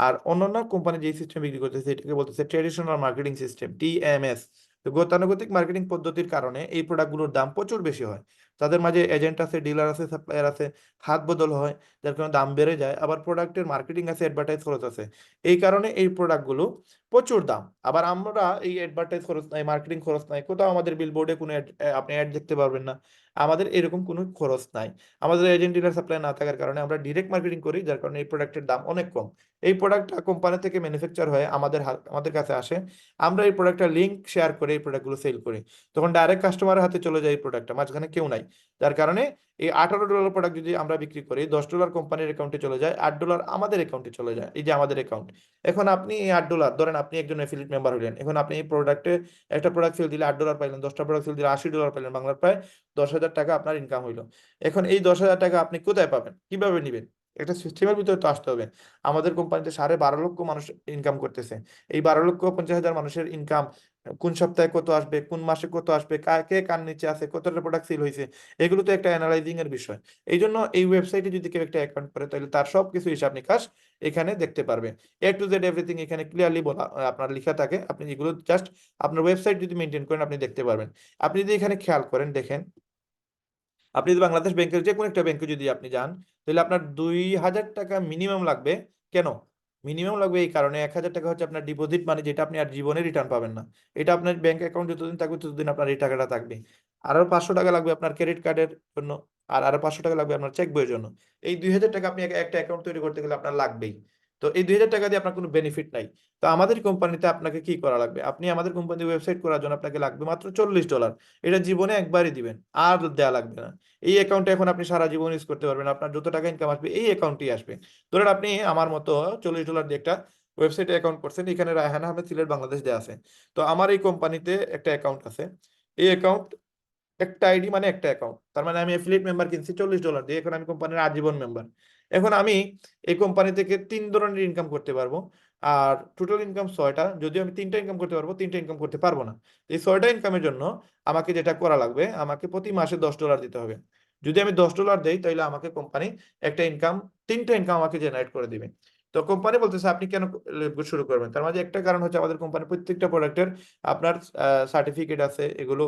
আর অন্যান্য কোম্পানি যে সিস্টেম বিক্রি করতেছে এটাকে বলতেছে ট্রেডিশনাল মার্কেটিং সিস্টেম, TMS। তো গতানুগতিক মার্কেটিং পদ্ধতির কারণে এই প্রোডাক্টগুলোর দাম প্রচুর বেশি হয়। তাদের মাঝে এজেন্ট আছে, ডিলার আছে, সাপ্লায়ার আছে, হাত বদল হয়, যার কারণে দাম বেড়ে যায়। আবার প্রোডাক্টের মার্কেটিং আছে, অ্যাডভার্টাইজ খরচ আছে। এই কারণে এই প্রোডাক্টগুলো প্রচুর দাম। আবার আমরা এই অ্যাডভার্টাইজ খরচ নাই, মার্কেটিং খরচ নাই, কোথাও আমাদের বিলবোর্ডে কোনো আপনি অ্যাড দেখতে পারবেন না। আমাদের এরকম কোনো খরচ নাই। আমাদের এজেন্ট ডিলার সাপ্লাই না থাকার কারণে আমরা ডিরেক্ট মার্কেটিং করি, যার কারণে এই প্রোডাক্টের দাম অনেক কম। এই প্রোডাক্টটা কোম্পানি থেকে ম্যানুফ্যাকচার হয়ে আমাদের কাছে আসে। আমরা এই প্রোডাক্টটা লিঙ্ক শেয়ার করে এই প্রোডাক্টগুলো সেল করি। তখন ডাইরেক্ট কাস্টমারের হাতে চলে যায় এই প্রোডাক্টটা, মাঝখানে কেউ নাই। যার কারণে এই $18 প্রোডাক্ট যদি আমরা বিক্রি করি, $10 কোম্পানির অ্যাকাউন্টে চলে যায়, $8 আমাদের অ্যাকাউন্টে চলে যায়, এই যে আমাদের অ্যাকাউন্ট। এখন আপনি এই $8 ধরেন আপনি একজন অ্যাফিলিয়েট মেম্বার হলেন, এখন আপনি এই প্রোডাক্টে একটা প্রোডাক্ট সেল দিলে $8 পাইলেন, 10টা প্রোডাক্ট সেল দিলে $80 পাইলেন, বাংলার প্রায় 10,000 টাকা আপনার ইনকাম হইলো। এখন এই 10,000 টাকা আপনি কোথায় পাবেন, কিভাবে নিবেন? একটা সিস্টেমের ভিতরে তো আসতে হবে। আমাদের কোম্পানিতে 12.5 লক্ষ মানুষ ইনকাম করতেছে। এই 12,50,000 মানুষের ইনকাম কোন সপ্তাহে কত আসবে, কোন মাসে কত আসবে, কে কার নিচে আছে, কতটা প্রোডাক্ট সেল হয়েছে, এগুলো তো একটা অ্যানালাইজিং এর বিষয়। এই জন্য এই ওয়েবসাইটে যদি কেউ একটা অ্যাকাউন্ট করে, তাহলে তার সবকিছু হিসাব নিকাশ এখানে দেখতে পারবে। A to Z এভরিথিং এখানে ক্লিয়ারলি বলা আপনার লেখা থাকে। আপনি এগুলো জাস্ট আপনার ওয়েবসাইট যদি মেনটেন করেন, আপনি দেখতে পারবেন। আপনি যদি এখানে খেয়াল করেন, দেখেন, আপনি যদি বাংলাদেশ ব্যাংকের যে কোনো একটা ব্যাংকে যদি আপনি যান, তাহলে আপনার 2,000 টাকা মিনিমাম লাগবে। কেন মিনিমাম লাগবে? এই কারণে 1,000 টাকা হচ্ছে আপনার ডিপোজিট মানি, যেটা আপনি আর জীবনে রিটার্ন পাবেন না। এটা আপনার ব্যাংক অ্যাকাউন্ট যতদিন থাকবে ততদিন আপনার এই টাকাটা থাকবে। আরো 500 টাকা লাগবে আপনার ক্রেডিট কার্ডের জন্য, আর আরো 500 টাকা লাগবে আপনার চেক বইয়ের জন্য। এই 2,000 টাকা আপনি একটা অ্যাকাউন্ট তৈরি করতে গেলে আপনার লাগবেই। তো এই 2,000 টাকা দিয়ে আপনার কোনো বেনিফিট নাই। তো আমাদের কোম্পানিতে আপনাকে কি করা লাগবে? আপনি আমাদের কোম্পানির ওয়েবসাইট করার জন্য আপনাকে লাগবে মাত্র $40। এটা জীবনে একবারই দিবেন, আর দেয়া লাগবে না। এই অ্যাকাউন্টে এখন আপনি সারা জীবন ইউজ করতে পারবেন। আপনার যত টাকা ইনকাম আসবে এই অ্যাকাউন্টেই আসবে। ধরেন আপনি আমার মতো $40 দিয়ে একটা ওয়েবসাইটে অ্যাকাউন্ট করছেন, এখানে রায়হান আহমেদ সিলেট বাংলাদেশ দেওয়া আছে। তো আমার এই কোম্পানিতে একটা অ্যাকাউন্ট আছে। এই অ্যাকাউন্ট একটা আইডি মানে একটা অ্যাকাউন্ট, তার মানে আমি অ্যাফিলিয়েট মেম্বার কিনছি $40 দিয়ে, এখন আমি কোম্পানির আজীবন মেম্বার। এখন আমি এই কোম্পানি থেকে 3 ধরনের ইনকাম করতে পারবো। আর টোটাল ইনকাম 6টা, যদিও আমি 3টা ইনকাম করতে পারবো, 3টা ইনকাম করতে পারবো না। এই 6টা ইনকামের জন্য আমাকে যেটা করা লাগবে, আমাকে প্রতি মাসে $10 দিতে হবে। যদি আমি $10 দেই, তাহলে আমাকে কোম্পানি একটা ইনকাম, 3টা ইনকাম আমাকে জেনারেট করে দিবে। তো কোম্পানি বলতেছে আপনি কেন শুরু করবেন? তার মাঝে একটা কারণ হচ্ছে আমাদের কোম্পানির প্রত্যেকটা প্রোডাক্টের আপনার সার্টিফিকেট আছে, এগুলো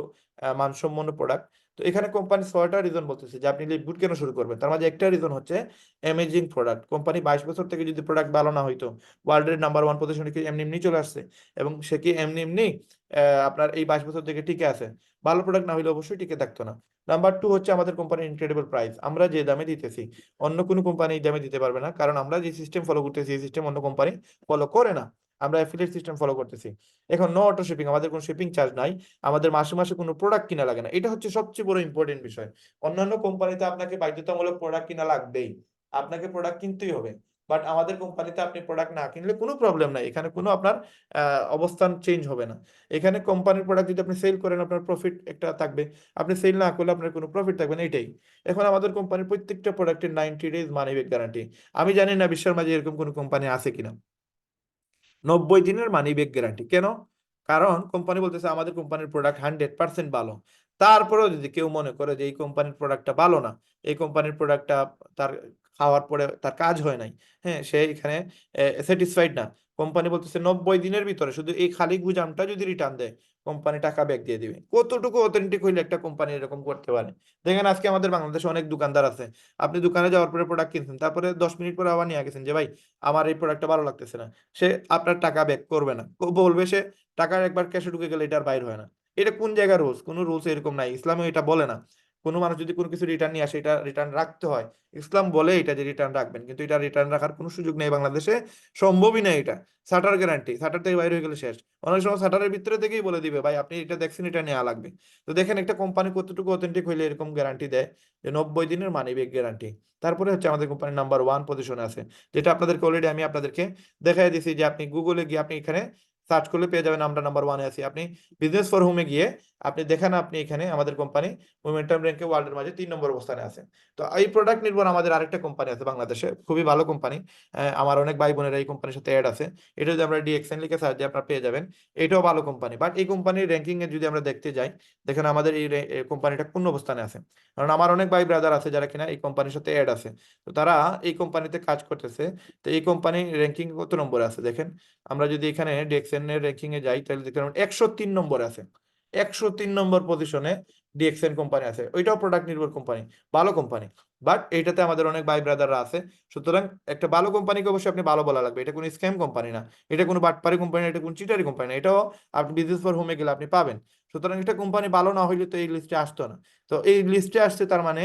মানসম্পন্ন প্রোডাক্ট। তো এখানে কোম্পানি 6টা রিজন বলতেছে যে আপনি লিপগুড কেন শুরু করবেন। তার মাঝে একটা রিজন হচ্ছে অ্যামেজিং প্রোডাক্ট। কোম্পানি 22 বছর থেকে যদি প্রোডাক্ট ভালো না হইতো, ওয়ার্ল্ডের নাম্বার 1 পজিশনে কি এমনি এমনি চলে আসছে? এবং সে কি এমনি এমনি আপনার এই 22 বছর থেকে টিকে আছে? ভালো প্রোডাক্ট না হলে অবশ্যই টিকে থাকতো না। নাম্বার 2 হচ্ছে আমাদের কোম্পানির ইনক্রেডিবল প্রাইস। আমরা যে দামে দিতেছি, অন্য কোনো কোম্পানি এই দামে দিতে পারবে না, কারণ আমরা যে সিস্টেম ফলো করতেছি এই সিস্টেম অন্য কোম্পানি ফলো করে না। আমরা অ্যাফিলিয়েট সিস্টেম ফলো করতেছি। এখন নো অটো শিপিং, আমাদের কোনো শিপিং চার্জ নাই। আমাদের মাসে মাসে কোনো প্রোডাক্ট কিনা লাগে না। এটা হচ্ছে সবচেয়ে বড় ইম্পর্টেন্ট বিষয়। অন্যান্য কোম্পানিতে আপনাকে বাধ্যতামূলক প্রোডাক্ট কিনা লাগবেই, আপনাকে প্রোডাক্ট কিনতেই হবে। বাট আমাদের কোম্পানিতে আপনি প্রোডাক্ট না কিনলে কোনো প্রবলেম নাই, এখানে কোনো আপনার অবস্থান চেঞ্জ হবে না। এখানে কোম্পানির প্রোডাক্ট যদি আপনি সেল করেন, আপনার প্রফিট একটা থাকবে। আপনি সেল না করলে আপনার কোনো প্রফিট থাকবে না, এটাই। এখন আমাদের কোম্পানির প্রত্যেকটা প্রোডাক্টের 90 days মানি ব্যাক গ্যারান্টি। আমি জানি না বিশ্বের মাঝে এরকম কোনো কোম্পানি আছে কিনা। 90 দিনের মানি ব্যাক গ্যারান্টি। কেন? কারণ কোম্পানি বলতেছে আমাদের কোম্পানির প্রোডাক্ট 100% ভালো। তারপরেও যদি কেউ মনে করে যে এই কোম্পানির প্রোডাক্টটা ভালো না, এই কোম্পানির প্রোডাক্টটা তার খাওয়ার পরে তার কাজ হয় নাই, হ্যাঁ, সে এখানে স্যাটিসফাইড না, কোম্পানি বলতেছে 90 দিনের ভিতরে শুধু এই খালি গুজামটা যদি রিটার্ন দেয়, কোম্পানি টাকা ব্যাক দিয়ে দিবে। কতটুকু অথেন্টিক হইলে একটা কোম্পানি এরকম করতে পারে? দেখেন আজকে আমাদের বাংলাদেশে অনেক দোকানদার আছে। আপনি দোকানে যাওয়ার পরে প্রোডাক্ট কিনছেন, তারপরে 10 মিনিট পরে আবার নিয়ে গেছেন যে ভাই আমার এই প্রোডাক্টটা ভালো লাগতেছে না। সে আপনার টাকা ব্যাক করবে না, বলবে সে টাকার একবার ক্যাশে ঢুকে গেলে এটা আর বাইর হয় না। এটা কোন জায়গার রুলস? কোনো রুলস এরকম নাই, ইসলামে এটা বলে না। কোনো মানুষ যদি কোনো কিছু রিটার্ন নিয়ে আসে, এটা রিটার্ন রাখতে হয়। ইসলাম বলে এটা যে রিটার্ন রাখবেন, কিন্তু এটা রিটার্ন রাখার কোনো সুযোগ নেই বাংলাদেশে, সম্ভবই না এটা। শাটার গ্যারান্টি, শাটার থেকে বাইরে হয়ে গেলে শেষ। অনেক সময় শাটারের ভিতরে থেকেই বলে দিবে ভাই আপনি এটা দেখছেন, এটা নেওয়া লাগবে। তো দেখেন একটা কোম্পানি কতটুকু অথেন্টিক হইলে এরকম গ্যারান্টি দেয় যে 90 দিনের মানি ব্যাক গ্যারান্টি। তারপরে হচ্ছে আমাদের কোম্পানি নাম্বার 1 পজিশনে আছে, যেটা আপনাদেরকে অলরেডি আমি আপনাদেরকে দেখাই দিয়েছি। যে আপনি গুগলে গিয়ে আপনি এখানে সার্চ করলে পেয়ে যাবেন আমরা নাম্বার 1-এ আছি। আপনি বিজনেস ফর হোমে গিয়ে আপনি দেখেন, আপনি এখানে আমাদের কোম্পানি মোমেন্টাম র্যাঙ্কে ওয়ার্ল্ডের মাঝে 3 নম্বর অবস্থানে আছে। তো এই প্রোডাক্ট নির্ভর আমাদের আরেকটা কোম্পানি আছে বাংলাদেশে, খুবই ভালো কোম্পানি। আমার অনেক ভাই বোনেরা এই কোম্পানির সাথে অ্যাড আছে। এটা যদি আমরা ডিএক্সএন লিখে সার্চ দিয়ে আপনারা পেয়ে যাবেন। এটাও ভালো কোম্পানি, বাট এই কোম্পানির র্যাঙ্কিং এ যদি আমরা দেখতে যাই, দেখেন আমাদের এই কোম্পানিটা কোন অবস্থানে আছে। কারণ আমার অনেক ভাই ব্রাদার আছে যারা কিনা এই কোম্পানির সাথে অ্যাড আছে। তো তারা এই কোম্পানিতে কাজ করতেছে। তো এই কোম্পানি র্যাঙ্কিং কত নম্বরে আছে দেখেন। আমরা যদি এখানে ডিএক্সএন এর র্যাঙ্কিং এ যাই, তাহলে দেখতে পাবেন 103 নম্বরে আছে। 103 নম্বর পজিশনে ডিএক্সএন কোম্পানি আছে। ওইটাও প্রোডাক্ট নির্ভর কোম্পানি, ভালো কোম্পানি। বাট এইটাতে আমাদের অনেক ভাই ব্রাদাররা আছে। সুতরাং একটা ভালো কোম্পানিকে অবশ্যই আপনি ভালো বলা লাগবে। এটা কোনো স্ক্যাম কোম্পানি না, এটা কোনো বাটপারি কোম্পানি না, এটা কোনো চিটারি কোম্পানি না। এটাও আপনি বিজনেস ফর হোমে গেলে আপনি পাবেন। সুতরাং একটা কোম্পানি ভালো না হইলে তো এই লিস্টে আসতো না। তো এই লিস্টে আসছে, তার মানে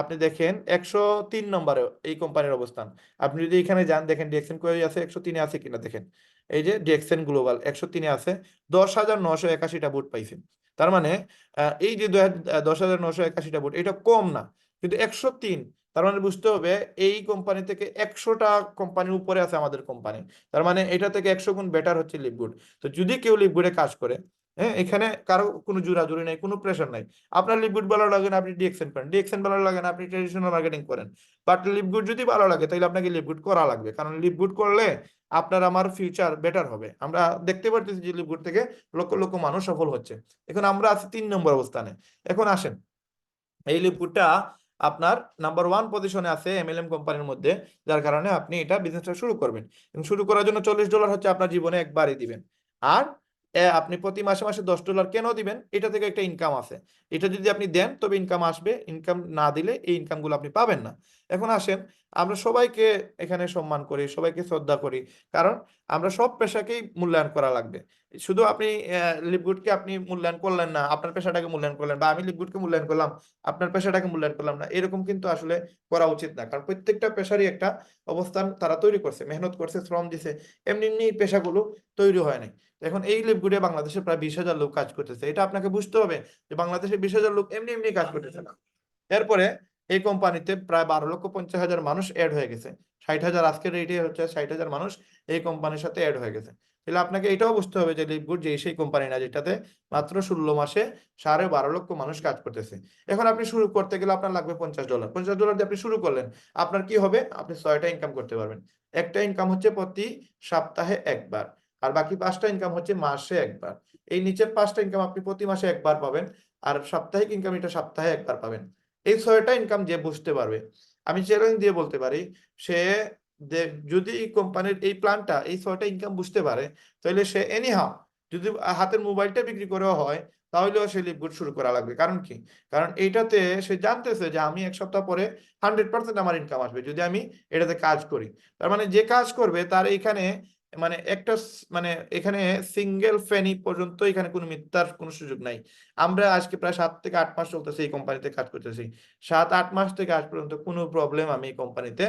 আপনি দেখেন 103 নম্বরে এই কোম্পানির অবস্থান। আপনি যদি এখানে যান, দেখেন ডিএক্সএন কই আছে, 103-এ আছে কিনা দেখেন। এই যে ডিএক্সএন গ্লোবাল 103-এ আছে, 10,981টা ভোট পাইছে। তার মানে এই যে 10,981টা ভোট, এটা কম না, কিন্তু 103। তার মানে বুঝতে হবে এই কোম্পানি থেকে 100টা কোম্পানির উপরে আছে আমাদের কোম্পানি। তার মানে এটা থেকে 100 গুণ বেটার হচ্ছে লিভগুড। তো যদি কেউ লিভগুডে কাজ করে, হ্যাঁ, এখানে কারো কোনো জোরাজুরি নাই, কোনো প্রেশার নাই। আপনার লিপগুড ভালো লাগে না, আপনি ডিএক্সএন করেন, ডিএক্সএন ভালো লাগে না, আপনি ট্রেডিশনাল মার্কেটিং করেন। বাট লিপগুড যদি ভালো লাগে তাহলে আপনাকে লিপগুড করা লাগবে, কারণ লিপগুড করলে আপনার আমার ফিউচার বেটার হবে। আমরা দেখতে পারতেছি যে লিপগুড থেকে লক্ষ লক্ষ মানুষ সফল হচ্ছে। এখন আমরা আছি 3 নম্বর অবস্থানে। এখন আসেন, এই লিপগুডটা আপনার নাম্বার 1 পজিশনে আছে এমএলএম কোম্পানির মধ্যে, যার কারণে আপনি এটা বিজনেসটা শুরু করবেন। এবং শুরু করার জন্য $40 হচ্ছে আপনার জীবনে একবারই দিবেন। আর আপনি প্রতি মাসে মাসে $10 কেন দিবেন? এটা থেকে একটা ইনকাম আছে। এটা যদি আপনি দেন তবে ইনকাম আসবে, ইনকাম না দিলে এই ইনকামগুলো আপনি পাবেন না। এখন আসেন, আমরা সবাইকে এখানে সম্মান করি, সবাইকে শ্রদ্ধা করি, কারণ আমরা সব পেশাকেই মূল্যায়ন করা লাগবে। শুধু আপনি লিপগুডকে আপনি মূল্যায়ন করলেন না, আপনার পেশাটাকে মূল্যায়ন করলেন, বা আমি লিপগুডকে মূল্যায়ন করলাম, আপনার পেশাটাকে মূল্যায়ন করলাম না, এরকম কিন্তু আসলে করা উচিত না। কারণ প্রত্যেকটা পেশারই একটা অবস্থান তারা তৈরি করছে, মেহনত করছে, শ্রম দিছে। এমনি এমনি এই পেশাগুলো তৈরি হয় নাই। এখন এই লিপগুডে বাংলাদেশে প্রায় 20,000 লোক কাজ করতেছে। এটা আপনাকে বুঝতে হবে যে বাংলাদেশে 20,000 লোক এমনি এমনি কাজ করতেছে না। এরপরে এই কোম্পানিতে প্রায় 12,50,000 মানুষ অ্যাড হয়ে গেছে। 60,000 আজকের রেটে হচ্ছে 60,000 মানুষ এই কোম্পানির সাথে অ্যাড হয়ে গেছে। তাহলে আপনাকে এটাও বুঝতে হবে যে লিপগুড যে সেই কোম্পানি না যেটাতে মাত্র 16 মাসে 12.5 লক্ষ মানুষ কাজ করতেছে। এখন আপনি শুরু করতে গেলে আপনার লাগবে $50। $50 দিয়ে আপনি শুরু করলেন, আপনার কি হবে? আপনি 6টা ইনকাম করতে পারবেন। একটা ইনকাম হচ্ছে প্রতি সপ্তাহে একবার, আর বাকি 5টা ইনকাম হচ্ছে মাসে একবার। এই নিচের 5টা ইনকাম আপনি প্রতি মাসে একবার পাবেন, আর সাপ্তাহিক ইনকাম এটা সপ্তাহে একবার পাবেন। এই 6টা ইনকাম যে বুঝতে পারবে, আমি চ্যালেঞ্জ দিয়ে বলতে পারি, সে যদি এই কোম্পানির এই প্ল্যানটা, এই 6টা ইনকাম বুঝতে পারে, তাহলে সে এনিহাও যদি হাতের মোবাইলটা বিক্রি করেও হয়, তাহলেও সে লিপগুড শুরু করা লাগবে। কারণ কি? কারণ এইটাতে সে জানতেছে যে আমি 1 সপ্তাহ পরে 100% আমার ইনকাম আসবে যদি আমি এটাতে কাজ করি। তার মানে যে কাজ করবে তার এখানে মানে মানে এখানে সিঙ্গেল ফেনি পর্যন্ত এখানে কোনো মিথ্যার কোনো সুযোগ নাই। আমরা আজকে প্রায় 7 থেকে 8 মাস চলতেছে এই কোম্পানিতে কাজ করতেছি। 7-8 মাস থেকে আজ পর্যন্ত কোনো প্রবলেম আমি এই কোম্পানিতে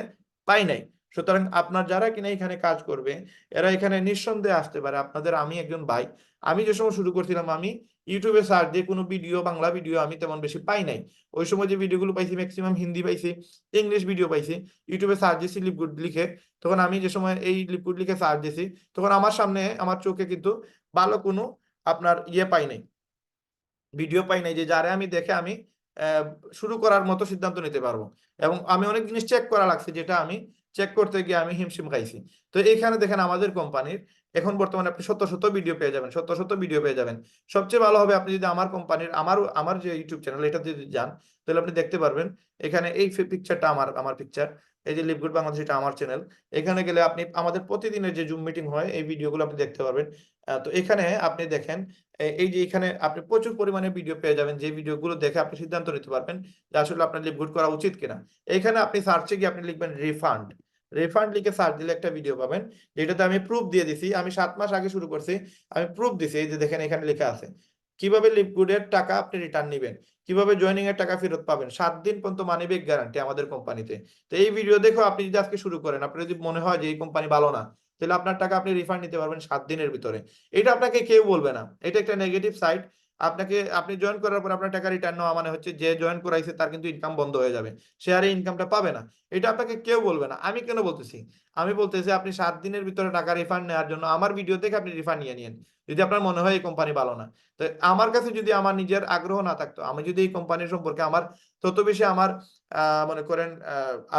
পাই নাই। সুতরাং আপনার যারা কিনা এখানে কাজ করবে, এরা এখানে নিঃসন্দেহে আসতে পারে। আপনাদের আমি একজন ভাই, আমি যে সময় শুরু করছিলাম, আমি ইউটিউবে সার্চ দিয়ে কোনো ভিডিও, বাংলা ভিডিও আমি তেমন বেশি পাই নাই। ওই সময় যে ভিডিওগুলো পাইছি ম্যাক্সিমাম হিন্দি পাইছি, ইংলিশ ভিডিও পাইছি। ইউটিউবে সার্চ দিয়েছি লিপগুড লিখে, তখন আমি যে সময় এই লিপগুড লিখে সার্চ দিয়েছি, তখন আমার সামনে আমার চোখে কিন্তু ভালো কোনো আপনার পাই নাই, ভিডিও পাই নাই যে যারে আমি দেখে আমি আহ, শুরু করার মতো সিদ্ধান্ত নিতে পারবো। এবং আমি অনেক জিনিস চেক করা লাগছে, যেটা আমি চেক করতে গিয়ে আমি হিমশিম খাইছি। তো এখানে দেখেন আমাদের কোম্পানির এখন বর্তমানে আপনি শত শত ভিডিও পেয়ে যাবেন, শত শত ভিডিও পেয়ে যাবেন। সবচেয়ে ভালো হবে আপনি যদি আমার কোম্পানির আমার আমার যে ইউটিউব চ্যানেল এটা যদি যান, তাহলে আপনি দেখতে পারবেন এখানে এই পিকচারটা আমার আমার পিকচার, এই যে লিপগুড বাংলাদেশ, এটা আমার চ্যানেল। এখানে গেলে আপনি আমাদের প্রতিদিনের যে জুম মিটিং হয় এই ভিডিওগুলো আপনি দেখতে পারবেন। তো এখানে আপনি দেখেন এই যে এখানে আপনি প্রচুর পরিমাণে ভিডিও পেয়ে যাবেন, যে ভিডিওগুলো দেখে আপনি সিদ্ধান্ত নিতে পারবেন যে আসলে আপনার লিপগুড করা উচিত কিনা। এখানে আপনি সার্চে গিয়ে আপনি লিখবেন রিফান্ড। রিফান্ড লিখে সার্চ দিলে একটা ভিডিও পাবেন, যেটাতে আমি প্রুফ দিয়ে দিছি। আমি 7 মাস আগে শুরু করছি, আমি প্রুফ দিছি। এই যে দেখেন এখানে লেখা আছে কিভাবে লিপগুডের টাকা আপনি রিটার্ন নেবেন, কিভাবে জয়েনিং এর টাকা ফেরত পাবেন, 7 দিন পর্যন্ত মানি ব্যাক গ্যারান্টি আমাদের কোম্পানিতে। তো এই ভিডিও দেখো আপনি যদি আজকে শুরু করেন, আপনার যদি মনে হয় যে এই কোম্পানি ভালো না, তাহলে আপনার টাকা আপনি রিফান্ড নিতে পারবেন 7 দিনের ভিতরে। এটা আপনাকে কেউ বলবে না, এটা একটা নেগেটিভ সাইড। আপনাকে আপনি জয়েন করার পর আপনার টাকা রিটার্ন নেওয়া মানে হচ্ছে যে জয়েন করাইছে তার কিন্তু ইনকাম বন্ধ হয়ে যাবে, সে আর এই ইনকামটা পাবে না। এটা আপনাকে কেউ বলবে না। আমি কেন বলতেছি? আমি বলতেছি আপনি 7 দিনের ভিতরে টাকা রিফান্ড নেওয়ার জন্য আমার ভিডিও দেখে আপনি রিফান্ড নিয়ে নিন, যদি আপনার মনে হয় এই কোম্পানি ভালো না। তো আমার কাছে যদি আমার নিজের আগ্রহ না থাকতো, আমি যদি এই কোম্পানির সম্পর্কে আমার তত বেশি আমার মনে করেন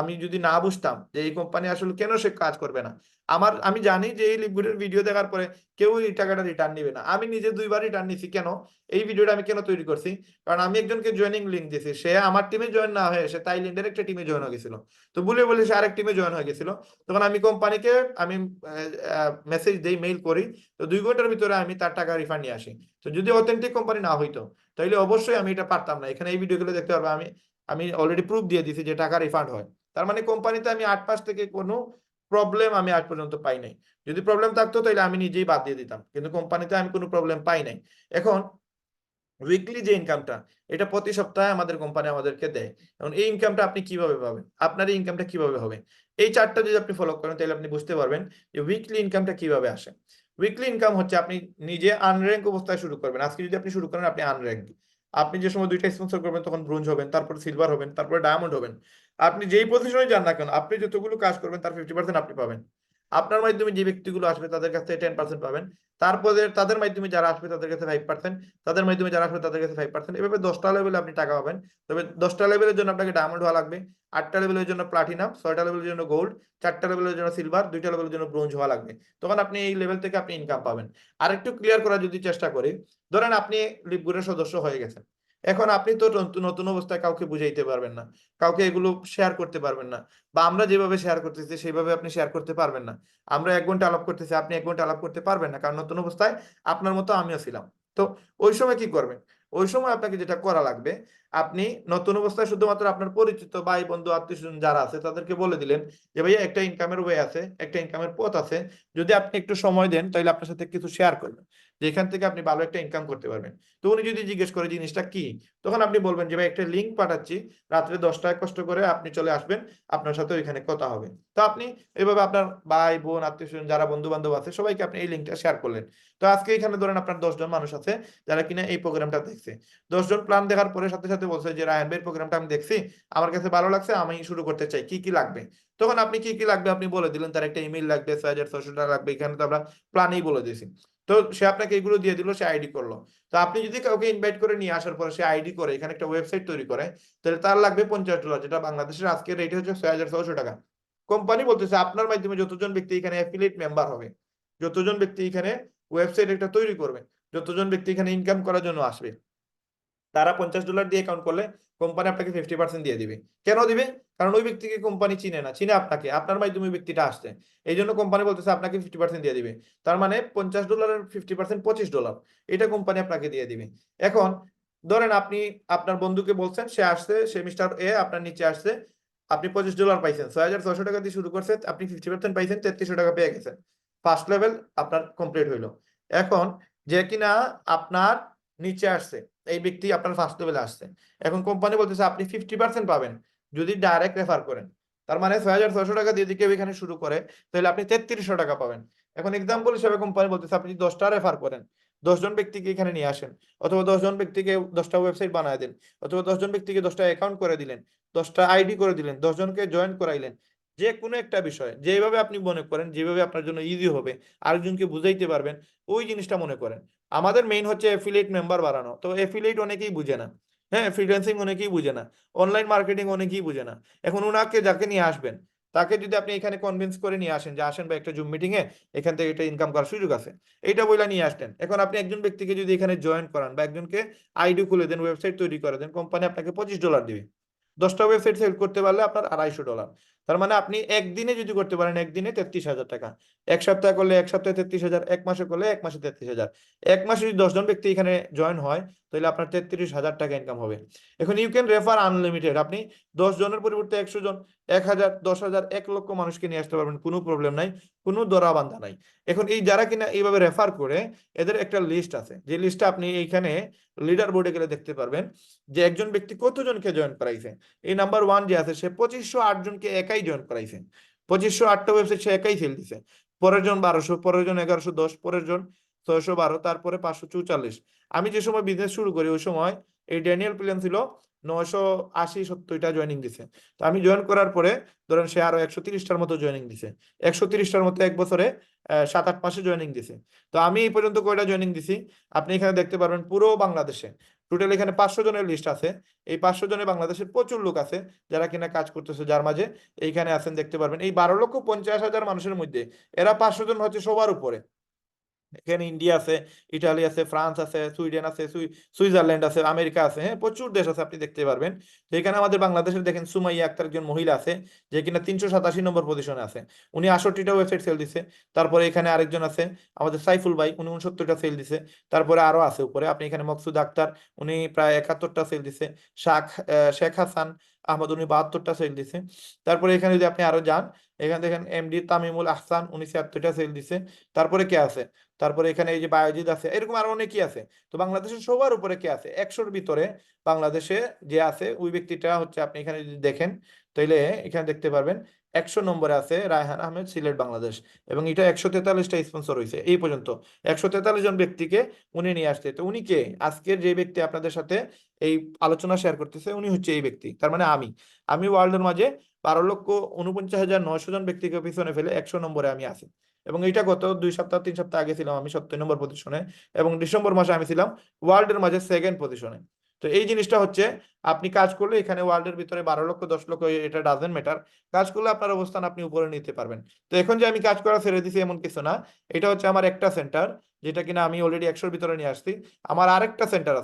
আমি যদি না বুঝতাম যে এই কোম্পানি আসলে কেন সে কাজ করবে না, আমি জানি যে এই লিপগুডের ভিডিও দেখার পরে কেউ এই টাকাটা রিটার্ন নিবে না। আমি নিজে 2বার রিটার্ন নিছি। কেন? এই ভিডিওটা আমি কেন তৈরি করছি? কারণ আমি একজনকে জয়েনিং লিঙ্ক দিয়েছি, সে আমার টিমে জয়েন না হয়ে সে থাইল্যান্ডের একটা টিমে জয়েন হয়ে গেছিল। তো বলে বলে সে আরেক টিমে জয়েন হয়ে গেছিল। তখন আমি কোম্পানিকে আমি মেসেজ দেই, মেইল করি। তো 2 ঘন্টার ভিতরে আমি তার টাকা রিফান্ড নিয়ে আসি। তো যদি অথেন্টিক কোম্পানি না হইতো, তাহলে অবশ্যই আমি এটা পারতাম না। এখানে এই ভিডিওগুলো দেখতে পারবো, আমি আমি অলরেডি প্রুফ দিয়ে দিছি যে টাকা রিফান্ড হয়। তার মানে কোম্পানিতে আমি 8 মাস থেকে কোনো প্রবলেম আমি আজ পর্যন্ত পাই নাই। যদি প্রবলেম থাকতো তাহলে আমি নিজেই বাদ দিয়ে দিতাম, কিন্তু কোম্পানিতে আমি কোনো প্রবলেম পাই নাই। এখন উইকলি যে ইনকামটা, এটা প্রতি সপ্তাহে আমাদের কোম্পানি আমাদেরকে দেয়। এখন এই ইনকামটা আপনি কিভাবে পাবেন, আপনার এই ইনকামটা কিভাবে হবে? এই চার্টটা যদি আপনি ফলো করেন তাহলে আপনি বুঝতে পারবেন যে উইকলি ইনকামটা কিভাবে আসে। উইকলি ইনকাম হচ্ছে আপনি নিজে আনর্যাঙ্ক অবস্থায় শুরু করবেন। আজকে যদি আপনি শুরু করেন আপনি আনর্যাঙ্ক, আপনি যে সময় 2টা স্পন্সর করবেন তখন ব্রোঞ্জ হবেন, তারপর সিলভার হবেন, তারপরে ডায়মন্ড হবেন। আপনি যেই পজিশনে যান না কেন, আপনি যতগুলো কাজ করবেন তার 50% আপনি পাবেন। আপনার মাধ্যমে যে ব্যক্তিগুলো আসবে তাদের কাছ থেকে 10% পাবেন, তারপরে তাদের মাধ্যমে যারা আসবে তাদের কাছে 5%, তাদের মাধ্যমে যারা আসবে তাদের কাছে 5%, এভাবে 10টা লেভেলে আপনি টাকা পাবেন। তবে 10টা লেভেলের জন্য আপনাকে ডায়মন্ড হওয়া লাগবে, 8টা লেভেলের জন্য প্লাটিনাম, 6টা লেভেলের জন্য গোল্ড, 4টা লেভেলের জন্য সিলভার, 2টা লেভেলের জন্য ব্রোঞ্জ হওয়া লাগবে। তখন আপনি এই লেভেল থেকে আপনি ইনকাম পাবেন। আরেকটু ক্লিয়ার করার যদি চেষ্টা করি, ধরেন আপনি লিপগুরের সদস্য হয়ে গেছেন, এখন আপনি তো নতুন অবস্থায় কাউকে বুঝাইতে পারবেন না, কাউকে এগুলো শেয়ার করতে পারবেন না, বা আমরা যেভাবে শেয়ার করতেছি সেইভাবে আপনি শেয়ার করতে পারবেন না। আমরা 1 ঘন্টা আলাপ করতেছি, আপনি 1 ঘন্টা আলাপ করতে পারবেন না, কারণ নতুন অবস্থায় আপনার মতো আমিও ছিলাম। তো ওই সময় কি করবেন? ওই সময় আপনাকে যেটা করা লাগবে, আপনি নতুন অবস্থায় শুধুমাত্র আপনার পরিচিত ভাই বন্ধু আত্মীয় স্বজন যারা আছে তাদেরকে বলে দিলেন যে ভাইয়া একটা ইনকামের ওয়ে আছে, একটা ইনকামের পথ আছে, যদি আপনি একটু সময় দেন তাহলে আপনার সাথে কিছু শেয়ার করবেন, যেখান থেকে আপনি ভালো একটা ইনকাম করতে পারবেন। তো উনি যদি জিজ্ঞেস করে জিনিসটা কি, তখন আপনি বলবেন যে ভাই একটা লিঙ্ক পাঠাচ্ছি, রাত্রে 10টায় কষ্ট করে আপনি চলে আসবেন, আপনার সাথে ওইখানে কথা হবে। তো আপনি এইভাবে আপনার ভাই বোন আত্মীয় স্বজন যারা বন্ধু বান্ধব আছে সবাইকে আপনি এই লিঙ্কটা শেয়ার করলেন। তো আজকে এখানে ধরেন আপনার 10 জন মানুষ আছে যারা কিনা এই প্রোগ্রামটা দেখছে, 10 জন প্ল্যান দেখার পরে সাথে সাথে বলছে যে রায়হান ভাইয়ের প্রোগ্রামটা আমি দেখছি, আমার কাছে ভালো লাগছে, আমি শুরু করতে চাই, কি কি লাগবে? তখন আপনি কি কি লাগবে আপনি বলে দিলেন, তার একটা ইমেল লাগবে, 6,600 টাকা লাগবে, এখানে তো আমরা প্ল্যানেই বলে দিয়েছি। তো সে আপনাকে এগুলো দিয়ে দিল, সে আইডি করলো। তো আপনি যদি কাউকে ইনভাইট করে নিয়ে আসার পরে সে আইডি করে এখানে একটা ওয়েবসাইট তৈরি করে, তাহলে তার লাগবে $50, যেটা বাংলাদেশের আজকের রেট হচ্ছে 6,600 টাকা। কোম্পানি বলতেছে আপনার মাধ্যমে যতজন ব্যক্তি এখানে অ্যাফিলিয়েট মেম্বার হবে, যতজন ব্যক্তি এখানে ওয়েবসাইট একটা তৈরি করবে, যতজন ব্যক্তি এখানে ইনকাম করার জন্য আসবে, তারা $50 দিয়ে অ্যাকাউন্ট করলে কোম্পানি আপনাকে 50% দিয়ে দিবে। কেন দিবে? কারণ ওই ব্যক্তিকে কোম্পানি চিনে না, চিনে আপনাকে, আপনার মাধ্যমে ব্যক্তিটা আসছে, এই জন্য কোম্পানি বলতেছে আপনাকে 50% দিয়ে দিবে। তার মানে $50 50% $25, এটা কোম্পানি আপনাকে দিয়ে দিবে। এখন ধরেন আপনি আপনার বন্ধুকে বলছেন, সে আসছে, সে মিস্টার এ আপনার নিচে আসছে, আপনি $25 পাইছেন, 6,600 টাকা দিয়ে শুরু করছেন, আপনি 50% পাইছেন, 3300 টাকা পেয়ে গেছেন, ফার্স্ট লেভেল আপনার কমপ্লিট হইলো। এখন যে কিনা আপনার নিচে আসছে, এই ব্যক্তি আপনার ফার্স্ট লেভেলে আসছে, এখন কোম্পানি বলতেছে আপনি 50% পাবেন যদি ডাইরেক্ট রেফার করেন। তার মানে 6,600 টাকা দিয়ে যদি কেউ এখানে শুরু করে, তাহলে আপনি 3300 টাকা পাবেন। এখন এক্সাম্পল হিসেবে কোম্পানি বলতেছে আপনি যদি 10টা রেফার করেন, 10 জন ব্যক্তিকে এখানে নিয়ে আসেন, অথবা 10 জন ব্যক্তিকে 10টা ওয়েবসাইট বানায় দেন, অথবা 10 জন ব্যক্তিকে 10টা অ্যাকাউন্ট করে দিলেন, 10টা আইডি করে দিলেন, 10 জনকে জয়েন করাইলেন, যে কোনো একটা বিষয় যেভাবে আপনি মনে করেন, যেভাবে আপনার জন্য ইজি হবে, আরেকজনকে বুঝাইতে পারবেন, ওই জিনিসটা মনে করেন। আমাদের মেইন হচ্ছে এফিলিয়েট মেম্বার বাড়ানো, তো এফিলিয়েট অনেকেই বুঝে না, হ্যাঁ, ফ্রিল্যান্সিং অনেকেই বুঝে না, অনলাইন মার্কেটিং অনেকেই বুঝে না। এখন ওনাকে যাকে নিয়ে আসবেন, তাকে যদি আপনি এখানে কনভিন্স করে নিয়ে আসেন যে আসেন বা একটা জুম মিটিং এ, এখান থেকে একটা ইনকাম করার সুযোগ আছে, এইটা বইলা নিয়ে আসতেন। এখন আপনি একজন ব্যক্তিকে যদি এখানে জয়েন করান বা একজনকে আইডি খুলে দেন, ওয়েবসাইট তৈরি করে দেন, কোম্পানি আপনাকে $25 দিবে। 10টা ওয়েবসাইট সেল করতে পারলে আপনার $250। তার মানে আপনি একদিনে যদি করতে পারেন, একদিনে 33,000 টাকা, এক সপ্তাহে করলে এক সপ্তাহে 33,000, এক মাসে করলে এক মাসে 33,000। এক মাসে যদি 10 জন ব্যক্তি এখানে জয়েন হয়, তাহলে আপনার 33,000 টাকা ইনকাম হবে। এখন ইউ ক্যান রেফার আনলিমিটেড, আপনি 10 জনের পরিবর্তে 100 জন, 1,000, 10,000, 1 লক্ষ মানুষকে নিয়ে আসতে পারবেন, কোনো প্রবলেম নাই, কোনো ধরা বান্ধা নাই। এখন এই যারা কিনা এইভাবে রেফার করে, এদের একটা লিস্ট আছে, যে লিস্টটা আপনি এইখানে লিডার বোর্ডে গেলে দেখতে পারবেন যে একজন ব্যক্তি কতজনকে জয়েন করাইছে। এই নাম্বার 1 যে আছে, সে 2508 জনকে একাই জয়েন করাইছে, 2508টা ওয়েবসাইট সে একাই সেল দিছে। পরের জন 1200, পরের জন 1110, পরের জন 612, তারপরে 544। আমি যে সময় বিজনেস শুরু করি ওই সময় এই ড্যানিয়েল প্ল্যান ছিল 980-70টা জয়েনিং দিছে। তো আমি জয়েন করার পরে ধরেন সে আরো 130টার মতো জয়েনিং দিছে, 130টার মতো এক বছরে 7-8 মাসে জয়েনিং দিছে। তো আমি এই পর্যন্ত কয়টা জয়েনিং দিছি আপনি এখানে দেখতে পারবেন, পুরো বাংলাদেশে টোটাল এখানে 500 জনের লিস্ট আছে। এই 500 জনে বাংলাদেশের প্রচুর লোক আছে যারা কিনা কাজ করতেছে, যার মাঝে এইখানে আছেন দেখতে পারবেন। এই 12,50,000 মানুষের মধ্যে এরা 500 জন হচ্ছে সবার উপরে। এখানে ইন্ডিয়া আছে, ইটালি আছে, ফ্রান্স আছে, সুইডেন আছে, সুইজারল্যান্ড আছে, আমেরিকা আছে, হ্যাঁ, প্রচুর দেশ আছে আপনি দেখতে পারবেন। তো এখানে আমাদের বাংলাদেশের দেখেন সুমাইয়া আক্তার একজন মহিলা আছে, যে কিনা 387 নম্বর পজিশনে আছে, উনি 68টা ওয়েবসাইট সেল দিছে। তারপরে এখানে আরেকজন আছে আমাদের সাইফুল ভাই, উনি 69টা সেল দিছে। তারপরে আরো আছে উপরে, আপনি এখানে মকসুদ আক্তার, উনি প্রায় 71টা সেল দিছে। শেখ হাসান আহমদ, উনি 72টা সেল দিছে। তারপরে এখানে যদি আপনি আরো যান, এখানে দেখেন এমডি তামিমুল আহসান, উনি 76টা সেল দিছে। তারপরে কে আছে, তারপরে এখানে এই যে বায়োজিৎ আছে, এরকম আরো অনেকেই আছে। তো বাংলাদেশের সবার উপরে কে আছে 100-র ভিতরে, বাংলাদেশে যে আছে ওই ব্যক্তিটা হচ্ছে, আপনি এখানে যদি দেখেন তাহলে এখানে দেখতে পারবেন 100 নম্বরে আছে রায়হান আহমেদ, সিলেট, বাংলাদেশ। এবং এটা 143টা স্পন্সর হয়েছে এই পর্যন্ত। 143 জন ব্যক্তিকে উনি নিয়ে আসছে। তো উনি কে? আজকের যে ব্যক্তি আপনাদের সাথে এই আলোচনা শেয়ার করতেছে উনি হচ্ছে এই ব্যক্তি। তার মানে আমি ওয়ার্ল্ডের মাঝে 12,49,900 জন ব্যক্তিকে পিছনে ফেলে 100 নম্বরে আমি আছি। এবং এটা গত 2 সপ্তাহ 3 সপ্তাহ আগে ছিলাম আমি 70 নম্বর পজিশনে, এবং ডিসেম্বর মাসে আমি ছিলাম ওয়ার্ল্ডের মাঝে সেকেন্ড পজিশনে। তো এই জিনিসটা হচ্ছে, আপনি কাজ করলে এখানে ওয়ার্ল্ডের ভিতরে 12 লক্ষ 10 লক্ষ এটা ডাজেন্ট ম্যাটার, কাজ করলে আপনার অবস্থান আপনি উপরে নিতে পারবেন। তো এখন যে আমি কাজ করা ছেড়ে দিছি এমন কিছু না, এটা হচ্ছে আমার একটা সেন্টার, যেটা কিনা আমি অলরেডি 100-র ভিতরে নিয়ে আসছি। আমার আরেকটা সেন্টার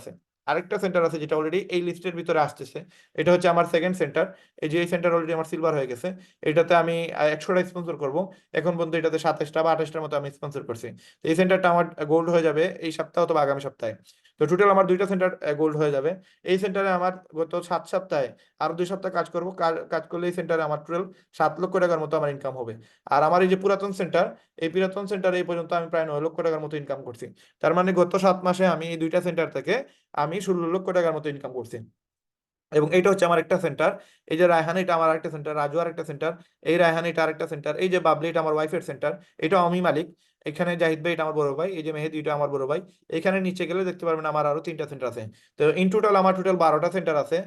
আছে যেটা অলরেডি এই লিস্টের ভিতরে আসতেছে। এটা হচ্ছে আমার সেকেন্ড সেন্টার। এই যে এই সেন্টার অলরেডি আমার সিলভার হয়ে গেছে। এটাতে আমি 100টা স্পন্সর করব। এখন পর্যন্ত এটাতে 27টা বা 28টার মতো আমি স্পন্সর করছি। তো এই সেন্টারটা আমার গোল্ড হয়ে যাবে এই সপ্তাহ অথবা আগামী সপ্তাহে। তো টোটাল আমার দুইটা সেন্টার গোল্ড হয়ে যাবে। এই সেন্টারে আমার গত 7 সপ্তাহে আরো 2 সপ্তাহ কাজ করব, কাজ করলে এই সেন্টারে আমার টোটাল 7 লক্ষ টাকার মতো আমার ইনকাম হবে। আর আমার এই যে পুরাতন সেন্টারে এই পর্যন্ত আমি প্রায় 9 লক্ষ টাকার মতো ইনকাম করছি। তার মানে গত 7 মাসে আমি এই দুইটা সেন্টার থেকে আমি 16 লক্ষ টাকার মতো ইনকাম করছি। এবং এটা হচ্ছে আমার একটা সেন্টার। এই যে রায়হান, এটা আমার আরেকটা সেন্টার। রাজু আরেকটা সেন্টার। এই রায়হান, এটা আরেকটা সেন্টার। এই যে বাবলি, এটা আমার ওয়াইফের সেন্টার। এটাও আমি মালিক। এখানে জাহিদ ভাই, এটা আমার বড় ভাই। এই যে মেহেদি, এটা আমার বড় ভাই। এখানে নিচে গেলে দেখতে পারবেন আমার আরো 3টা সেন্টার আছে। তো ইন টোটাল আমার টোটাল 12টা সেন্টার আছে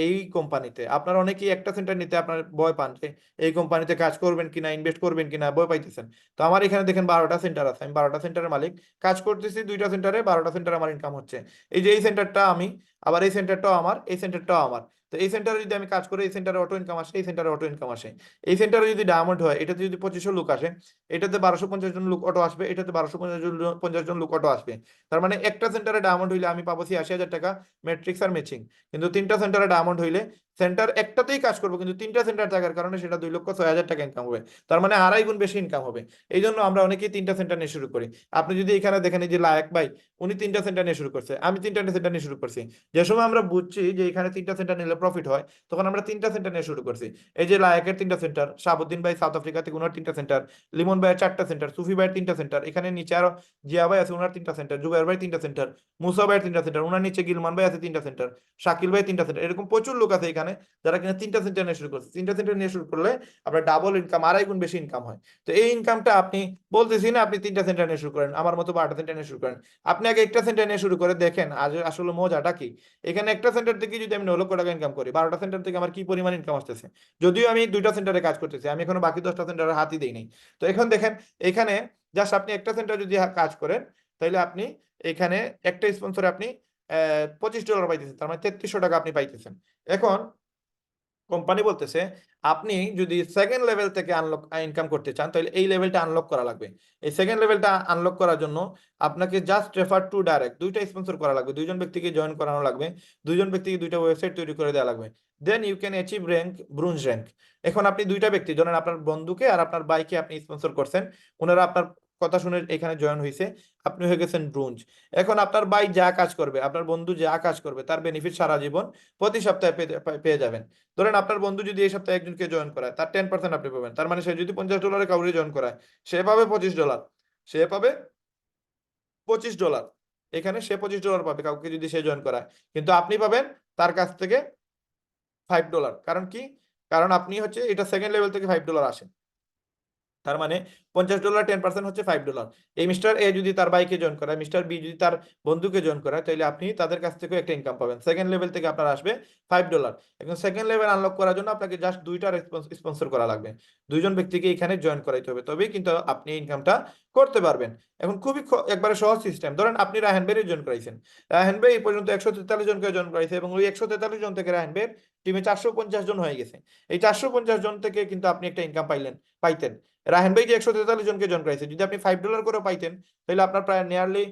এই কোম্পানিতে। আপনারা অনেকেই একটা সেন্টার নিতে আপনার ভয় পান যে এই কোম্পানিতে কাজ করবেন কিনা, ইনভেস্ট করবেন কিনা, ভয় পাইতেছেন। তো আমার এখানে দেখেন 12টা সেন্টার আছে, আমি 12টা সেন্টারের মালিক। কাজ করতেছি দুইটা সেন্টারে, 12টা সেন্টারে আমার ইনকাম হচ্ছে। এই যে এই সেন্টারটা আমি, আবার এই সেন্টারটাও আমার, এই সেন্টারটাও আমার। তো এই সেন্টারে যদি আমি কাজ করি এই সেন্টারে অটো ইনকাম আসে, এই সেন্টারে অটো ইনকাম আসে। এই সেন্টারে যদি ডায়মন্ড হয়, এটাতে যদি 2500 লোক আসে, এটাতে 1250 জন লোক অটো আসবে, এটাতে 1250 জন লোক অটো আসবে। তার মানে একটা সেন্টারে ডায়মন্ড হইলে আমি পাবো 80,000 টাকা ম্যাট্রিক্স আর ম্যাচিং। কিন্তু 3টা সেন্টারে ডায়মন্ড হইলে সেন্টার একটাতেই কাজ করবো, কিন্তু 3টা সেন্টার থাকার কারণে সেটা 2,06,000 টাকা ইনকাম হবে। তার মানে আড়াই গুণ বেশি ইনকাম হবে। এই জন্য আমরা অনেকেই 3টা সেন্টার নিয়ে শুরু করি। আপনি যদি এখানে দেখেন, এই যে লায়েক ভাই, উনি 3টা সেন্টার নিয়ে শুরু করছে, আমি 3টা সেন্টার নিয়ে শুরু করছি। যে সময় আমরা বুঝছি যে এখানে 3টা সেন্টার নিলে প্রফিট হয়, তখন আমরা 3টা সেন্টার নিয়ে শুরু করছি। এই যে লায়েকের 3টা সেন্টার, শাহাবুদ্দিন ভাই সাউথ আফ্রিকা থেকে, ওনার 3টা সেন্টার, লিমন ভাইয়ের 4টা সেন্টার, সুফি ভাইয়ের 3টা সেন্টার, এখানে নিচে আরো জিয়া ভাই আছে, ওনার 3টা সেন্টার, জুবাইর ভাই 3টা সেন্টার, মুসা ভাইয়ের 3টা সেন্টার, ওনার নিচে গিলমান ভাই আছে 3টা সেন্টার, শাকিল ভাই 3টা সেন্টার। এরকম প্রচুর লোক আছে এখানে যারা কিনা 3টা সেন্টার নিয়ে শুরু করছে। 3টা সেন্টার নিয়ে শুরু করলে আপনার ডাবল ইনকাম, আড়াই গুণ বেশি ইনকাম হয়। তো এই ইনকামটা আপনি, বলতেছি না আপনি 3টা সেন্টার নিয়ে শুরু করেন, আমার মতো 12টা সেন্টার নিয়ে শুরু করেন। আপনি আগে একটা সেন্টার নিয়ে শুরু করে দেখেন আজ আসলে মজাটা কি। এখানে একটা সেন্টার থেকে যদি আমি 9 লক্ষ টাকা ইনকাম করি, 12টা সেন্টার থেকে আমার কি পরিমাণ ইনকাম আসতেছে। যদিও আমি দুইটা সেন্টারে কাজ করতেছি, আমি এখনো বাকি 10টা সেন্টারে হাতই দেই নাই। তো এখন দেখেন, এখানে জাস্ট আপনি একটা সেন্টার যদি কাজ করেন, তাহলে আপনি এখানে একটা স্পন্সরে আপনি $25 পাইতেছেন, তার মানে 3300 টাকা আপনি পাইতেছেন। এখন কোম্পানি বলতেছে আপনি যদি সেকেন্ড লেভেল থেকে আনলক ইনকাম করতে চান, তাহলে এই লেভেলটা আনলক করা লাগবে। এই সেকেন্ড লেভেলটা আনলক করার জন্য আপনাকে জাস্ট রেফার টু ডাইরেক্ট দুইটা স্পন্সর করা লাগবে, দুইজন ব্যক্তিকে জয়েন করানো লাগবে, দুইজন ব্যক্তিকে দুইটা ওয়েবসাইট তৈরি করে দেওয়া লাগবে। Then you can achieve rank, bronze rank. এখন আপনি দুইটা ব্যক্তি, ধরেন আপনার বন্ধুকে আর আপনার বাইকে আপনি স্পন্সর করছেন, ওনারা আপনার কথা শুনে এখানে জয়েন হয়েছে, আপনি হয়ে গেছেন ব্রোঞ্জ। এখন আপনার ভাই যা কাজ করবে, আপনার বন্ধু যা কাজ করবে, তার বেনিফিট সারা জীবন প্রতি সপ্তাহে পেয়ে যাবেন। ধরেন আপনার বন্ধু যদি এই সপ্তাহে একজনকে জয়েন করায়, তার 10% আপনি পাবেন। তার মানে সে যদি $50 কাউরে জয়েন করায়, সে পাবে $25। সে পাবে $25। এখানে সে $25 পাবে কাউকে যদি সে জয়েন করায়, কিন্তু আপনি পাবেন তার কাছ থেকে $5। কারণ কি? কারণ আপনি হচ্ছে এটা সেকেন্ড লেভেল থেকে $5 আসে। তার মানে $50 10% হচ্ছে $5। এই মিস্টার এ যদি তার বাইকে জয়েন করায়, মিস্টার বি যদি তার বন্ধুকে জয়েন করায়, তাহলে আপনি তাদের কাছ থেকে একটা ইনকাম পাবেন। সেকেন্ড লেভেল থেকে আপনার আসবে $5। এখন সেকেন্ড লেভেল আনলক করার জন্য আপনাকে জাস্ট দুইটা স্পন্সর করা লাগবে, দুইজন ব্যক্তিকে এখানে জয়েন করাইতে হবে, তবেই কিন্তু আপনি ইনকামটা করতে পারবেন। এখন খুবই একবারে সহজ সিস্টেম। ধরেন আপনি রায়হান ভাইয়ের জয়েন করাইছেন, রায়হান ভাই এই পর্যন্ত 143 জনকে জয়েন করাইছে, এবং ওই 143 জন থেকে রায়হান ভাইয়ের টিমে 450 জন হয়ে গেছে। এই 450 জন থেকে কিন্তু আপনি একটা ইনকাম পাইতেন। রাহেন ভাই যে 143 জনকে জয়েন করাইছে, যদি আপনি $5 করে পাইতেন, তাহলে আপনার প্রায় নিয়ারলি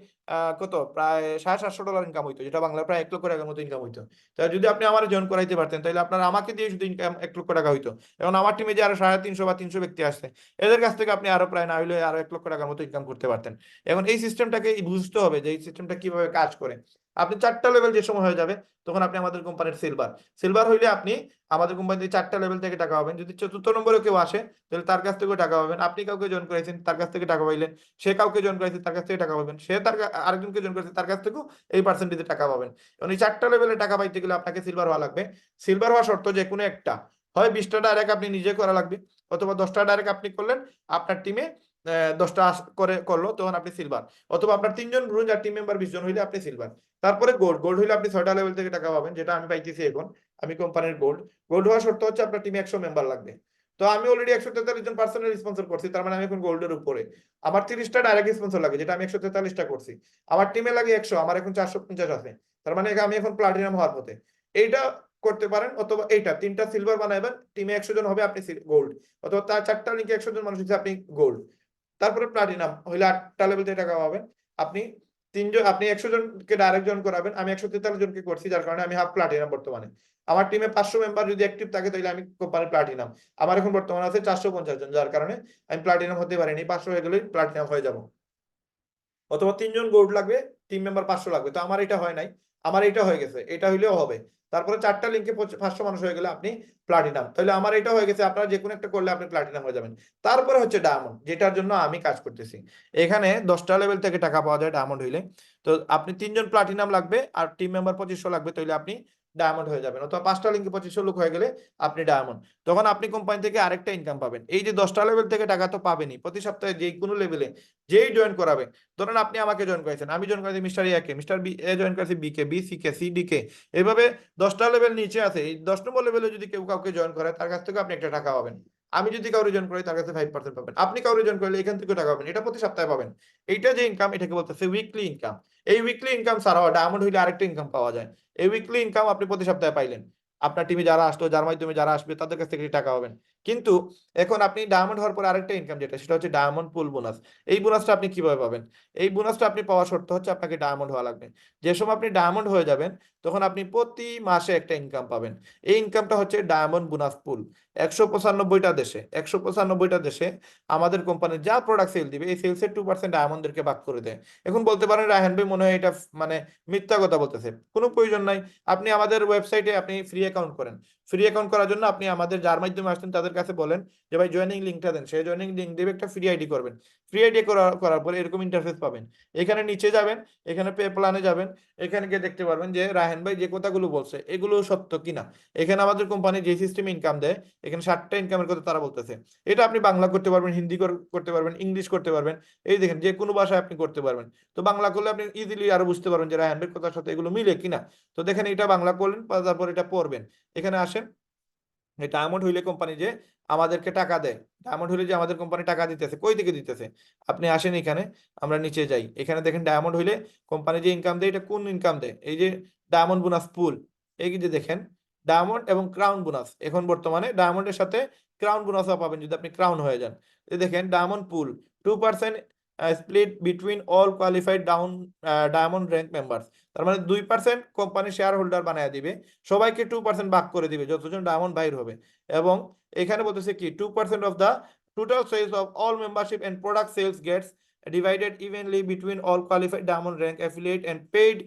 কত, প্রায় $750 ইনকাম হইতো, যেটা বাংলায় প্রায় 1 লক্ষ টাকার মতো ইনকাম হইতো। তাই যদি আপনি আমার জয়েন করাইতে পারতেন, তাহলে আপনার আমাকে দিয়ে শুধু ইনকাম 1 লক্ষ টাকা হইতো। এখন আমার টিমে যে আরো 350 বা 300 ব্যক্তি আসছে, এদের কাছ থেকে আপনি আরো প্রায় না হইলে আরো 1 লক্ষ টাকার মতো ইনকাম করতে পারতেন। এখন এই সিস্টেমটাকে বুঝতে হবে যে এই সিস্টেমটা কিভাবে কাজ করে। আপনি 4টা লেভেল যে সময় হয়ে যাবে, তখন আপনি আমাদের কোম্পানির সিলভার। সিলভার হইলে আপনি আমাদের কোম্পানিতে 4টা লেভেল থেকে টাকা পাবেন। যদি 4র্থ নম্বরে কেউ আসে, তাহলে তার কাছ থেকেও টাকা পাবেন। আপনি কাউকে জয়েন করাইছেন, তার কাছ থেকে টাকা পাইলেন। সে কাউকে জয়েন করাইছে, তার কাছ থেকে টাকা পাবেন। সে তার আরেকজনকে জয়েন করেছে, তার কাছ থেকেও এই পার্সেন্টেজে টাকা পাবেন। এবং এই 4টা লেভেলে টাকা পাইতে গেলে আপনাকে সিলভার হওয়া লাগবে। সিলভার হওয়া শর্ত যে কোনো একটা, হয় 20টা ডাইরেক্ট আপনি নিজে করা লাগবে, অথবা 10টা ডাইরেক্ট আপনি করলেন, আপনার টিমে 10টা করে করলো, তখন আপনি সিলভার। অথবা আপনার 3জন ব্রোঞ্জ আর টিম মেম্বার 20 জন হইলে আপনি সিলভার। তারপরে গোল্ড। গোল্ড হইলে আপনি 6টা লেভেল থেকে টাকা পাবেন, যেটা আমি পাইতেছি এখন। আমি কোম্পানির গোল্ড। গোল্ড হওয়ার শর্ত হচ্ছে আপনার টিমে 100 মেম্বার লাগবে। তো আমি অলরেডি 143 জন পার্সোনাল স্পন্সর করছি, তার মানে আমি এখন গোল্ডের উপরে। আমার 30টা ডাইরেক্ট স্পন্সর লাগে, যেটা আমি 143টা করছি। আমার টিমে লাগে 100, আমার এখন 450 আছে। তার মানে আমি এখন প্লাটিনাম হওয়ার পথে। এইটা করতে পারেন, অথবা এইটা 3টা সিলভার বানাবেন, টিমে 100 জন হবে, আপনি গোল্ড। অথবা তার 4টা লিঙ্কে 100 জন মানুষ হিসেবে আপনি গোল্ড। তারপরে প্লাটিনাম হইলে 8টা লেভেল থেকে টাকা পাবেন। আপনি 3জন, আপনি 100 জনকে ডাইরেক্ট জয়েন করাবেন। আমি 143 জনকে করছি, যার কারণে আমি হাফ প্লাটিনাম বর্তমানে। আমার টিমে 500 মেম্বার যদি অ্যাক্টিভ থাকে, তাহলে আমি কোম্পানির প্লাটিনাম। আমার এখন বর্তমানে আছে 450 জন, যার কারণে আমি প্লাটিনাম হতে পারিনি। 500 হয়ে গেলেই প্লাটিনাম হয়ে যাব। অথবা 3জন গোল্ড লাগবে, টিম মেম্বার 500 লাগবে। তো আমার এটা হয় নাই, আমার এটা হয়ে গেছে, এটা হইলেও হবে। তারপরে 4টা লিঙ্কে 500 মানুষ হয়ে গেলে আপনি প্লাটিনাম। তাহলে আমার এটা হয়ে গেছে, আপনারা যে কোনো একটা করলে আপনি প্লাটিনাম হয়ে যাবেন। তারপরে হচ্ছে ডায়মন্ড, যেটার জন্য আমি কাজ করতেছি। এখানে 10টা লেভেল থেকে টাকা পাওয়া যায় ডায়মন্ড হইলে। তো আপনি 3জন প্লাটিনাম লাগবে, আর টিম মেম্বার 2500 লাগবে, তাহলে আপনি ডায়মন্ড হয়ে যাবেন। অথবা 5টা লিঙ্কে 2500 লোক হয়ে গেলে আপনি ডায়মন্ড। তখন আপনি কোম্পানি থেকে আরেকটা ইনকাম পাবেন। এই যে 10টা লেভেল থেকে টাকা তো পাবেনই, প্রতি সপ্তাহে যে কোনো লেভেলে যেই জয়েন করাবে। ধরেন আপনি আমাকে জয়েন করেছেন, আমি জয়েন করেছি মিস্টার এ কে, মিস্টার বি এ জয়েন করেছি বি কে, বি সি কে, সি ডি কে। এইভাবে 10টা লেভেল নিচে আছে, এই 10 নম্বর লেভেলে যদি কেউ কাউকে জয়েন করে, তার কাছ থেকে আপনি একটা টাকা পাবেন। আমি যদি কাউকে জয়েন করি, তার কাছে 5% পাবেন। আপনি কাউকে জয়েন করলে এখান থেকে টাকা পাবেন। এটা প্রতি সপ্তাহে পাবেন। এইটা যে ইনকাম, এটাকে বলতেছে উইকলি ইনকাম। এই উইকলি ইনকাম ছাড়াও ডায়মন্ড হইলে আরেকটা ইনকাম পাওয়া যায়। এই উইকলি ইনকাম আপনি প্রতি সপ্তাহে পাইলেন। আপনার টিমে যারা আসলো, যার মাধ্যমে যারা আসবে, তাদের কাছ থেকে টাকা পাবেন। কিন্তু এখন আপনি ডায়মন্ড হওয়ার পর আরেকটা ইনকাম, যেটা সেটা হচ্ছে ডায়মন্ড পুল বোনাস। এই বোনাসটা আপনি কিভাবে পাবেন? এই বোনাসটা আপনি পাওয়ার শর্ত হচ্ছে আপনাকে ডায়মন্ড হওয়া লাগবে। যে সময় আপনি ডায়মন্ড হয়ে যাবেন, তখন আপনি প্রতি মাসে একটা ইনকাম পাবেন। এই ইনকামটা হচ্ছে ডায়মন্ড বোনাস পুল। 195টা দেশে, 195টা দেশে আমাদের কোম্পানির যা প্রোডাক্ট সেল দিবে, এই সেলসের 2% ডায়মন্ডদেরকে ভাগ করে দেয়। এখন বলতে পারেন রায়হান ভাই মনে হয় এটা মানে মিথ্যা কথা বলতেছে। কোনো প্রয়োজন নাই। আপনি আমাদের ওয়েবসাইটে আপনি ফ্রি অ্যাকাউন্ট করেন। ফ্রি অ্যাকাউন্ট করার জন্য আপনি আমাদের যার মাধ্যমে আসছেন তাদের কাছে বলেন যে ভাই জয়েনিং লিঙ্কটা দেন, সেই জয়েনিং লিঙ্ক দেবে, একটা ফ্রি আইডি করবেন। ফ্রি আইডি করার পরে এরকম ইন্টারফেস পাবেন। এখানে নিচে যাবেন, এখানে পে প্ল্যানে যাবেন। এখানে গিয়ে দেখতে পারবেন যে রায়হান ভাই যে কথাগুলো বলছে এগুলো সত্য কিনা। এখানে আমাদের কোম্পানি যে সিস্টেম ইনকাম দেয়, এখানে 7টা ইনকামের কথা তারা বলতেছে। এটা আপনি বাংলা করতে পারবেন, হিন্দি করতে পারবেন, ইংলিশ করতে পারবেন। এই দেখেন, যে কোনো ভাষায় আপনি করতে পারবেন। তো বাংলা করলে আপনি ইজিলি আরো বুঝতে পারবেন যে রায়হান ভাইয়ের কথার সাথে এগুলো মিলে কিনা। তো দেখেন, এটা বাংলা করলেন, তারপর এটা পড়বেন। এখানে আসেন। এই ডায়মন্ড হইলে কোম্পানি যে আমাদেরকে টাকা দেয়, ডায়মন্ড হইলে যে আমাদের কোম্পানি টাকা দিতেছে, কই থেকে দিতেছে? আপনি আসেন এখানে, আমরা নিচে যাই। এখানে দেখেন ডায়মন্ড হইলে কোম্পানি যে ইনকাম দেয়, এটা কোন ইনকাম দেয়? এই যে ডায়মন্ড বোনাস পুল। এই যে দেখেন, ডায়মন্ড এবং ক্রাউন বোনাস। এখন বর্তমানে ডায়মন্ডের সাথে ক্রাউন বোনাসও পাবেন যদি আপনি ক্রাউন হয়ে যান। এই দেখেন ডায়মন্ড পুল 2% split between all qualified diamond rank members. তার মানে 2% কোম্পানি শেয়ার হোল্ডার বানায় দিবে, সবাইকে 2% ভাগ করে দিবে যতজন ডায়মন্ড বাইর হবে। এবং এখানে বলতেছে কি 2% of the total sales of all membership and product sales gets divided evenly between all qualified diamond rank affiliate and paid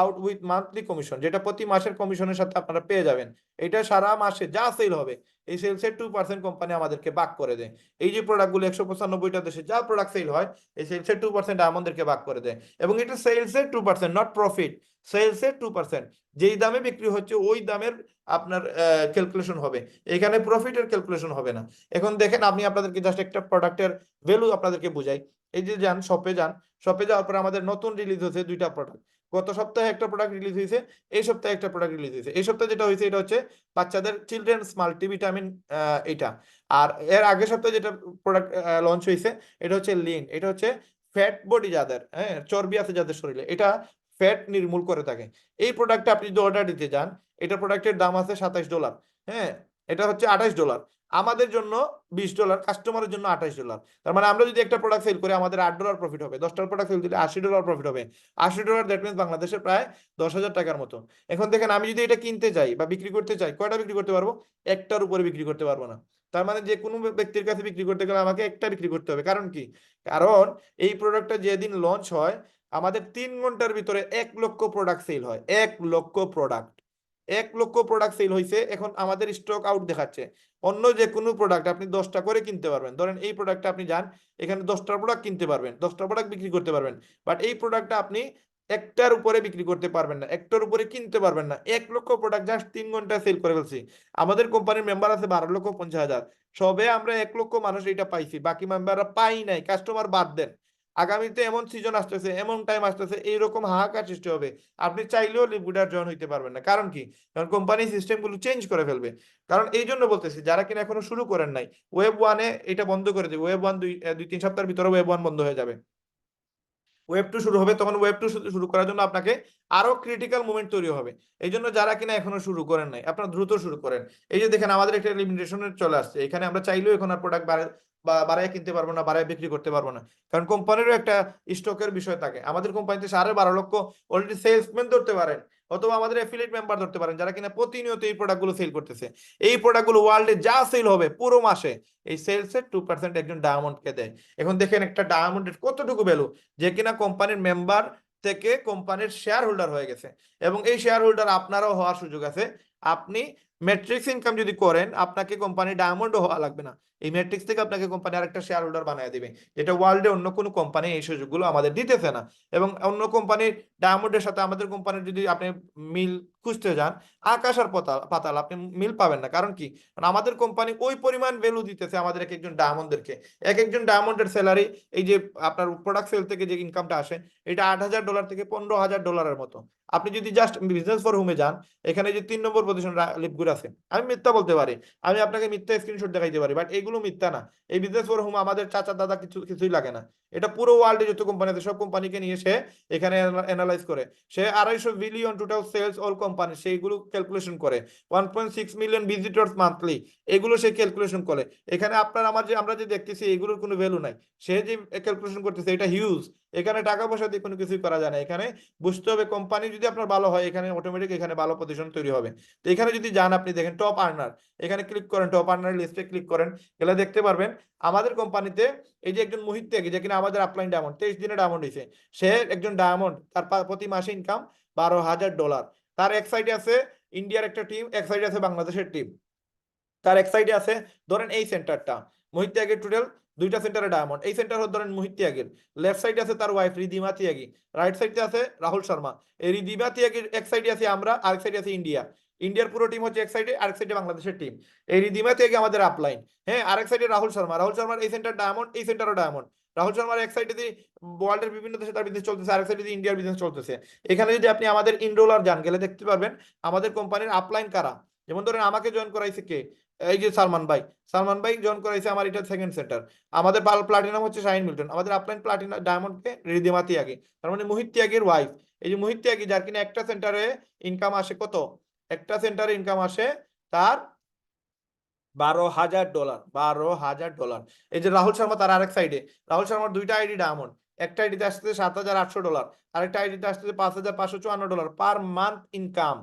out with monthly commission, যেটা প্রতি মাসের কমিশনের সাথে আপনারা পেয়ে যাবেন। এটা সারা মাসে যা সেল হবে, এই সেলসের 2% কোম্পানি আমাদেরকে ভাগ করে দেয়। এই যে প্রোডাক্টগুলো 195টা দেশে যা প্রোডাক্ট সেল হয়, এই সেলসের 2% আমাদেরকে ভাগ করে দেয়। এবং এটা সেলসের 2%, নট প্রফিট। সেলসের 2%, যেই দামে বিক্রি হচ্ছে ওই দামের আপনার ক্যালকুলেশন হবে। এখানে প্রফিটের ক্যালকুলেশন হবে না। এখন দেখেন, আমি আপনাদেরকে জাস্ট একটা প্রোডাক্টের ভ্যালু আপনাদেরকে বুঝাই। এই যে যান শপে, যান শপে যাওয়ার পর আমাদের নতুন রিলিজ হয়েছে 2টা প্রোডাক্ট। গত সপ্তাহে একটা প্রোডাক্ট রিলিজ হয়েছে, এই সপ্তাহে একটা প্রোডাক্ট রিলিজ হয়েছে। এই সপ্তাহে যেটা হয়েছে এটা হচ্ছে বাচ্চাদের চিলড্রেন্স মাল্টিভিটামিন, এটা। আর এর আগের সপ্তাহে যেটা প্রোডাক্ট লঞ্চ হয়েছে, এটা হচ্ছে লিন। এটা হচ্ছে ফ্যাট বডি যাদের, হ্যাঁ চর্বি আছে যাদের শরীরে, এটা ফ্যাট নির্মূল করে থাকে। এই প্রোডাক্টটা আপনি যদি অর্ডার দিতে যান, এটা প্রোডাক্টের দাম আছে $27। হ্যাঁ, এটা হচ্ছে $28। আমাদের জন্য $20, কাস্টমারের জন্য $28। তার মানে আমরা যদি একটা প্রোডাক্ট সেল করি, আমাদের $8 প্রফিট হবে। 10টার প্রোডাক্ট সেল দিলে $80 প্রফিট হবে। $80, দ্যাট মিনস বাংলাদেশে প্রায় 10,000 টাকার মতো। এখন দেখেন, আমি যদি এটা কিনতে চাই বা বিক্রি করতে চাই, কয়টা বিক্রি করতে পারবো? একটার উপরে বিক্রি করতে পারবো না। তার মানে যে কোনো ব্যক্তির কাছে বিক্রি করতে গেলে আমাকে একটা বিক্রি করতে হবে। কারণ কি? কারণ এই প্রোডাক্টটা যেদিন লঞ্চ হয়, আমাদের 3 ঘন্টার ভিতরে 1 লক্ষ প্রোডাক্ট সেল হয়। 1 লক্ষ প্রোডাক্ট, 1 লক্ষ প্রোডাক্ট সেল হয়েছে। এখন আমাদের স্টক আউট দেখাচ্ছে। অন্য যে কোনো প্রোডাক্ট আপনি 10টা করে কিনতে পারবেন। ধরেন এই প্রোডাক্টটা আপনি যান, এখানে 10টা প্রোডাক্ট কিনতে পারবেন, 10টা প্রোডাক্ট বিক্রি করতে পারবেন। বাট এই প্রোডাক্টটা আপনি একটার উপরে বিক্রি করতে পারবেন না, একটার উপরে কিনতে পারবেন না। 1 লক্ষ প্রোডাক্ট জাস্ট 3 ঘন্টায় সেল করে ফেলছি। আমাদের কোম্পানির মেম্বার আছে 12,50,000, সবে আমরা 1 লক্ষ মানুষ এটা পাইছি, বাকি মেম্বাররা পাই নাই। কাস্টমার বাদ দেন, আগামীতে এমন সিজন আসতেছে, এমন টাইম আসতেছে, এইরকম হাহাকার সৃষ্টি হবে, আপনি চাইলেও লিকুইডার জয়েন হইতে পারবেন না। কারণ কি? কারণ কোম্পানি সিস্টেমগুলো চেঞ্জ করে ফেলবে। কারণ এই জন্য বলতেছি, যারা কিনা এখনো শুরু করেন নাই, ওয়েব 1-এ এটা বন্ধ করে দেবে। ওয়েব 1 2-3 সপ্তাহের ভিতরে ওয়েব 1 বন্ধ হয়ে যাবে, ওয়েব 2 শুরু হবে। তখন ওয়েব 2 শুরু করার জন্য আপনাকে আরো ক্রিটিক্যাল মুভমেন্ট তৈরি হবে। এই জন্য যারা কিনা এখনো শুরু করেন নাই, আপনারা দ্রুত শুরু করেন। এই যে দেখেন, আমাদের একটা লিমিটেশন চলে আসছে, এখানে আমরা চাইলেও এখন আর প্রোডাক্ট বাড়ায় কিনতে পারবো না, বাড়ায় বিক্রি করতে পারবো না। কারণ কোম্পানিরও একটা স্টকের বিষয় থাকে। আমাদের কোম্পানিতে 12.5 লক্ষ অলরেডি সেলসম্যান ধরতে পারেন, অথবা আমাদের অ্যাফিলিয়েট মেম্বার ধরতে পারেন, যারা কিনা প্রতিনিয়ত এই প্রোডাক্টগুলো সেল করতেছে। এই প্রোডাক্টগুলো ওয়ার্ল্ডে যা সেল হবে পুরো মাসে, এই সেলসের 2% একজন ডায়মন্ডকে দেয়। এখন দেখেন একটা ডায়মন্ডের কতটুকু ভ্যালু, যে কিনা কোম্পানির মেম্বার থেকে কোম্পানির শেয়ার হোল্ডার হয়ে গেছে। এবং এই শেয়ার হোল্ডার আপনারও হওয়ার সুযোগ আছে। আপনি ম্যাট্রিক্স ইনকাম যদি করেন, আপনাকে কোম্পানি ডায়মন্ড হওয়া লাগবে না, এই ম্যাট্রিক্স থেকে আপনাকে কোম্পানি আরেকটা শেয়ার হোল্ডার বানিয়ে দিবে। যেটা ওয়ার্ল্ডে অন্য কোনো কোম্পানি এই সুযোগগুলো আমাদের দিতেছে না। এবং অন্য কোম্পানির ডায়মন্ডের সাথে আমাদের কোম্পানির যদি আপনি মিল খুঁজতে যান, আকাশ আর পাতাল, আপনি মিল পাবেন না। কারণ কি? কারণ আমাদের কোম্পানি ওই পরিমাণ ভ্যালু দিতেছে আমাদের এক একজন ডায়মন্ডদেরকে। এক একজন ডায়মন্ডের স্যালারি, এই যে আপনার প্রোডাক্ট সেল থেকে যে ইনকামটা আসে, এটা $8,000 থেকে $15,000 মতো। আপনি যদি জাস্ট বিজনেস ফর হোমে যান, এখানে যে 3 নম্বর পজিশন লিপগুড আছে, আমি মিথ্যা বলতে পারি, আমি আপনাকে মিথ্যা স্ক্রিনশট দেখাইতে পারি, বাট এগুলো মিথ্যা না। এই বিজনেস ফর হোম আমাদের চাচা দাদা কিছুই লাগে না। এটা পুরো ওয়ার্ল্ডে যত কোম্পানি আছে সব কোম্পানিকে নিয়ে সে এখানে অ্যানালাইজ করে। সে 250 billion total sales all company, সেইগুলো ক্যালকুলেশন করে। 1.6 মিলিয়ন ভিজিটর্স মান্থলি, এগুলো সে ক্যালকুলেশন করে। এখানে আপনার আমার যে আমরা যে দেখতেছি, এগুলোর কোনো ভ্যালু নাই। সে যে ক্যালকুলেশন করতেছে এটা হিউজ। এখানে টাকা পয়সা দিয়ে কোনো কিছুই করা যায় না। এখানে বুঝতে হবে কোম্পানি যদি আপনার ভালো হয়, এখানে অটোমেটিক এখানে ভালো পজিশন তৈরি হবে। তো এখানে যদি যান, আপনি দেখেন টপ আর্নার, এখানে ক্লিক করেন, টপ আর্নার লিস্টে ক্লিক করেন, গেলে দেখতে পারবেন আমাদের কোম্পানিতে এই যে একজন মোহিত ত্যাগী, যে কিনা আমাদের আপলাইন ডায়মন্ড 23 দিনে ডায়মন্ড হয়েছে, সে একজন ডায়মন্ড, তার প্রতি মাসে ইনকাম $12,000। তার এক সাইডে আছে ইন্ডিয়ার একটা টিম, এক সাইডে আছে বাংলাদেশের টিম। তার এক সাইডে আছে ধরেন এই সেন্টারটা, মোহিত ত্যাগের টোটাল 2টা সেন্টারে ডায়মন্ড। এই সেন্টার হচ্ছে ধরেন মোহিত ত্যাগের। লেফট সাইডে আছে তার ওয়াইফ রিদিমা ত্যাগী, রাইট সাইডে আছে রাহুল শর্মা। এই রিদিমা ত্যাগীর এক সাইডে আছে আমরা, আরেক সাইডে আছে ইন্ডিয়া। ইন্ডিয়ার পুরো টিম হচ্ছে এক সাইডে, আরেক সাইডে বাংলাদেশের টিম। এই রিদিমা ত্যাগী আমাদের আপলাইন, হ্যাঁ। আরেক সাইডে রাহুল শর্মা, রাহুল শর্মার এই সেন্টার ডায়মন্ড, এই সেন্টারও ডায়মন্ড। রাহুল শর্মার এক সাইডে দিয়ে ওয়ার্ল্ডের বিভিন্ন দেশে তার বিজনেস চলতেছে, আরেক সাইডে দিয়ে ইন্ডিয়ার বিজনেস চলতেছে। এখানে যদি আপনি আমাদের ইনরোলার যান, গেলে দেখতে পারবেন আমাদের কোম্পানির আপলাইন কারা। যেমন ধরেন আমাকে জয়েন করাইছে কে? এই যে সালমান ভাই, সালমান ভাই জয়েন করাইছে আমার এটা সেকেন্ড সেন্টার। আমাদের প্লাটিনাম হচ্ছে শাহিন মিল্টন, আমাদের আপলাইন প্লাটিনাম ডায়মন্ডকে রিদিমা ত্যাগী, তার মানে মোহিত ত্যাগীর ওয়াইফ। এই যে মোহিত ত্যাগী, যার কিনা একটা সেন্টারে ইনকাম আসে কত? একটা সেন্টারে ইনকাম আসে তার $12,000, $12,000। এই যে রাহুল শর্মা, তার আরেক সাইডে, রাহুল শর্মার 2টা আইডি ডায়মন্ড, একটা আইডিতে আসতেছে $7,800, আরেকটা আইডিতে আসতেছে $5,554 per month income,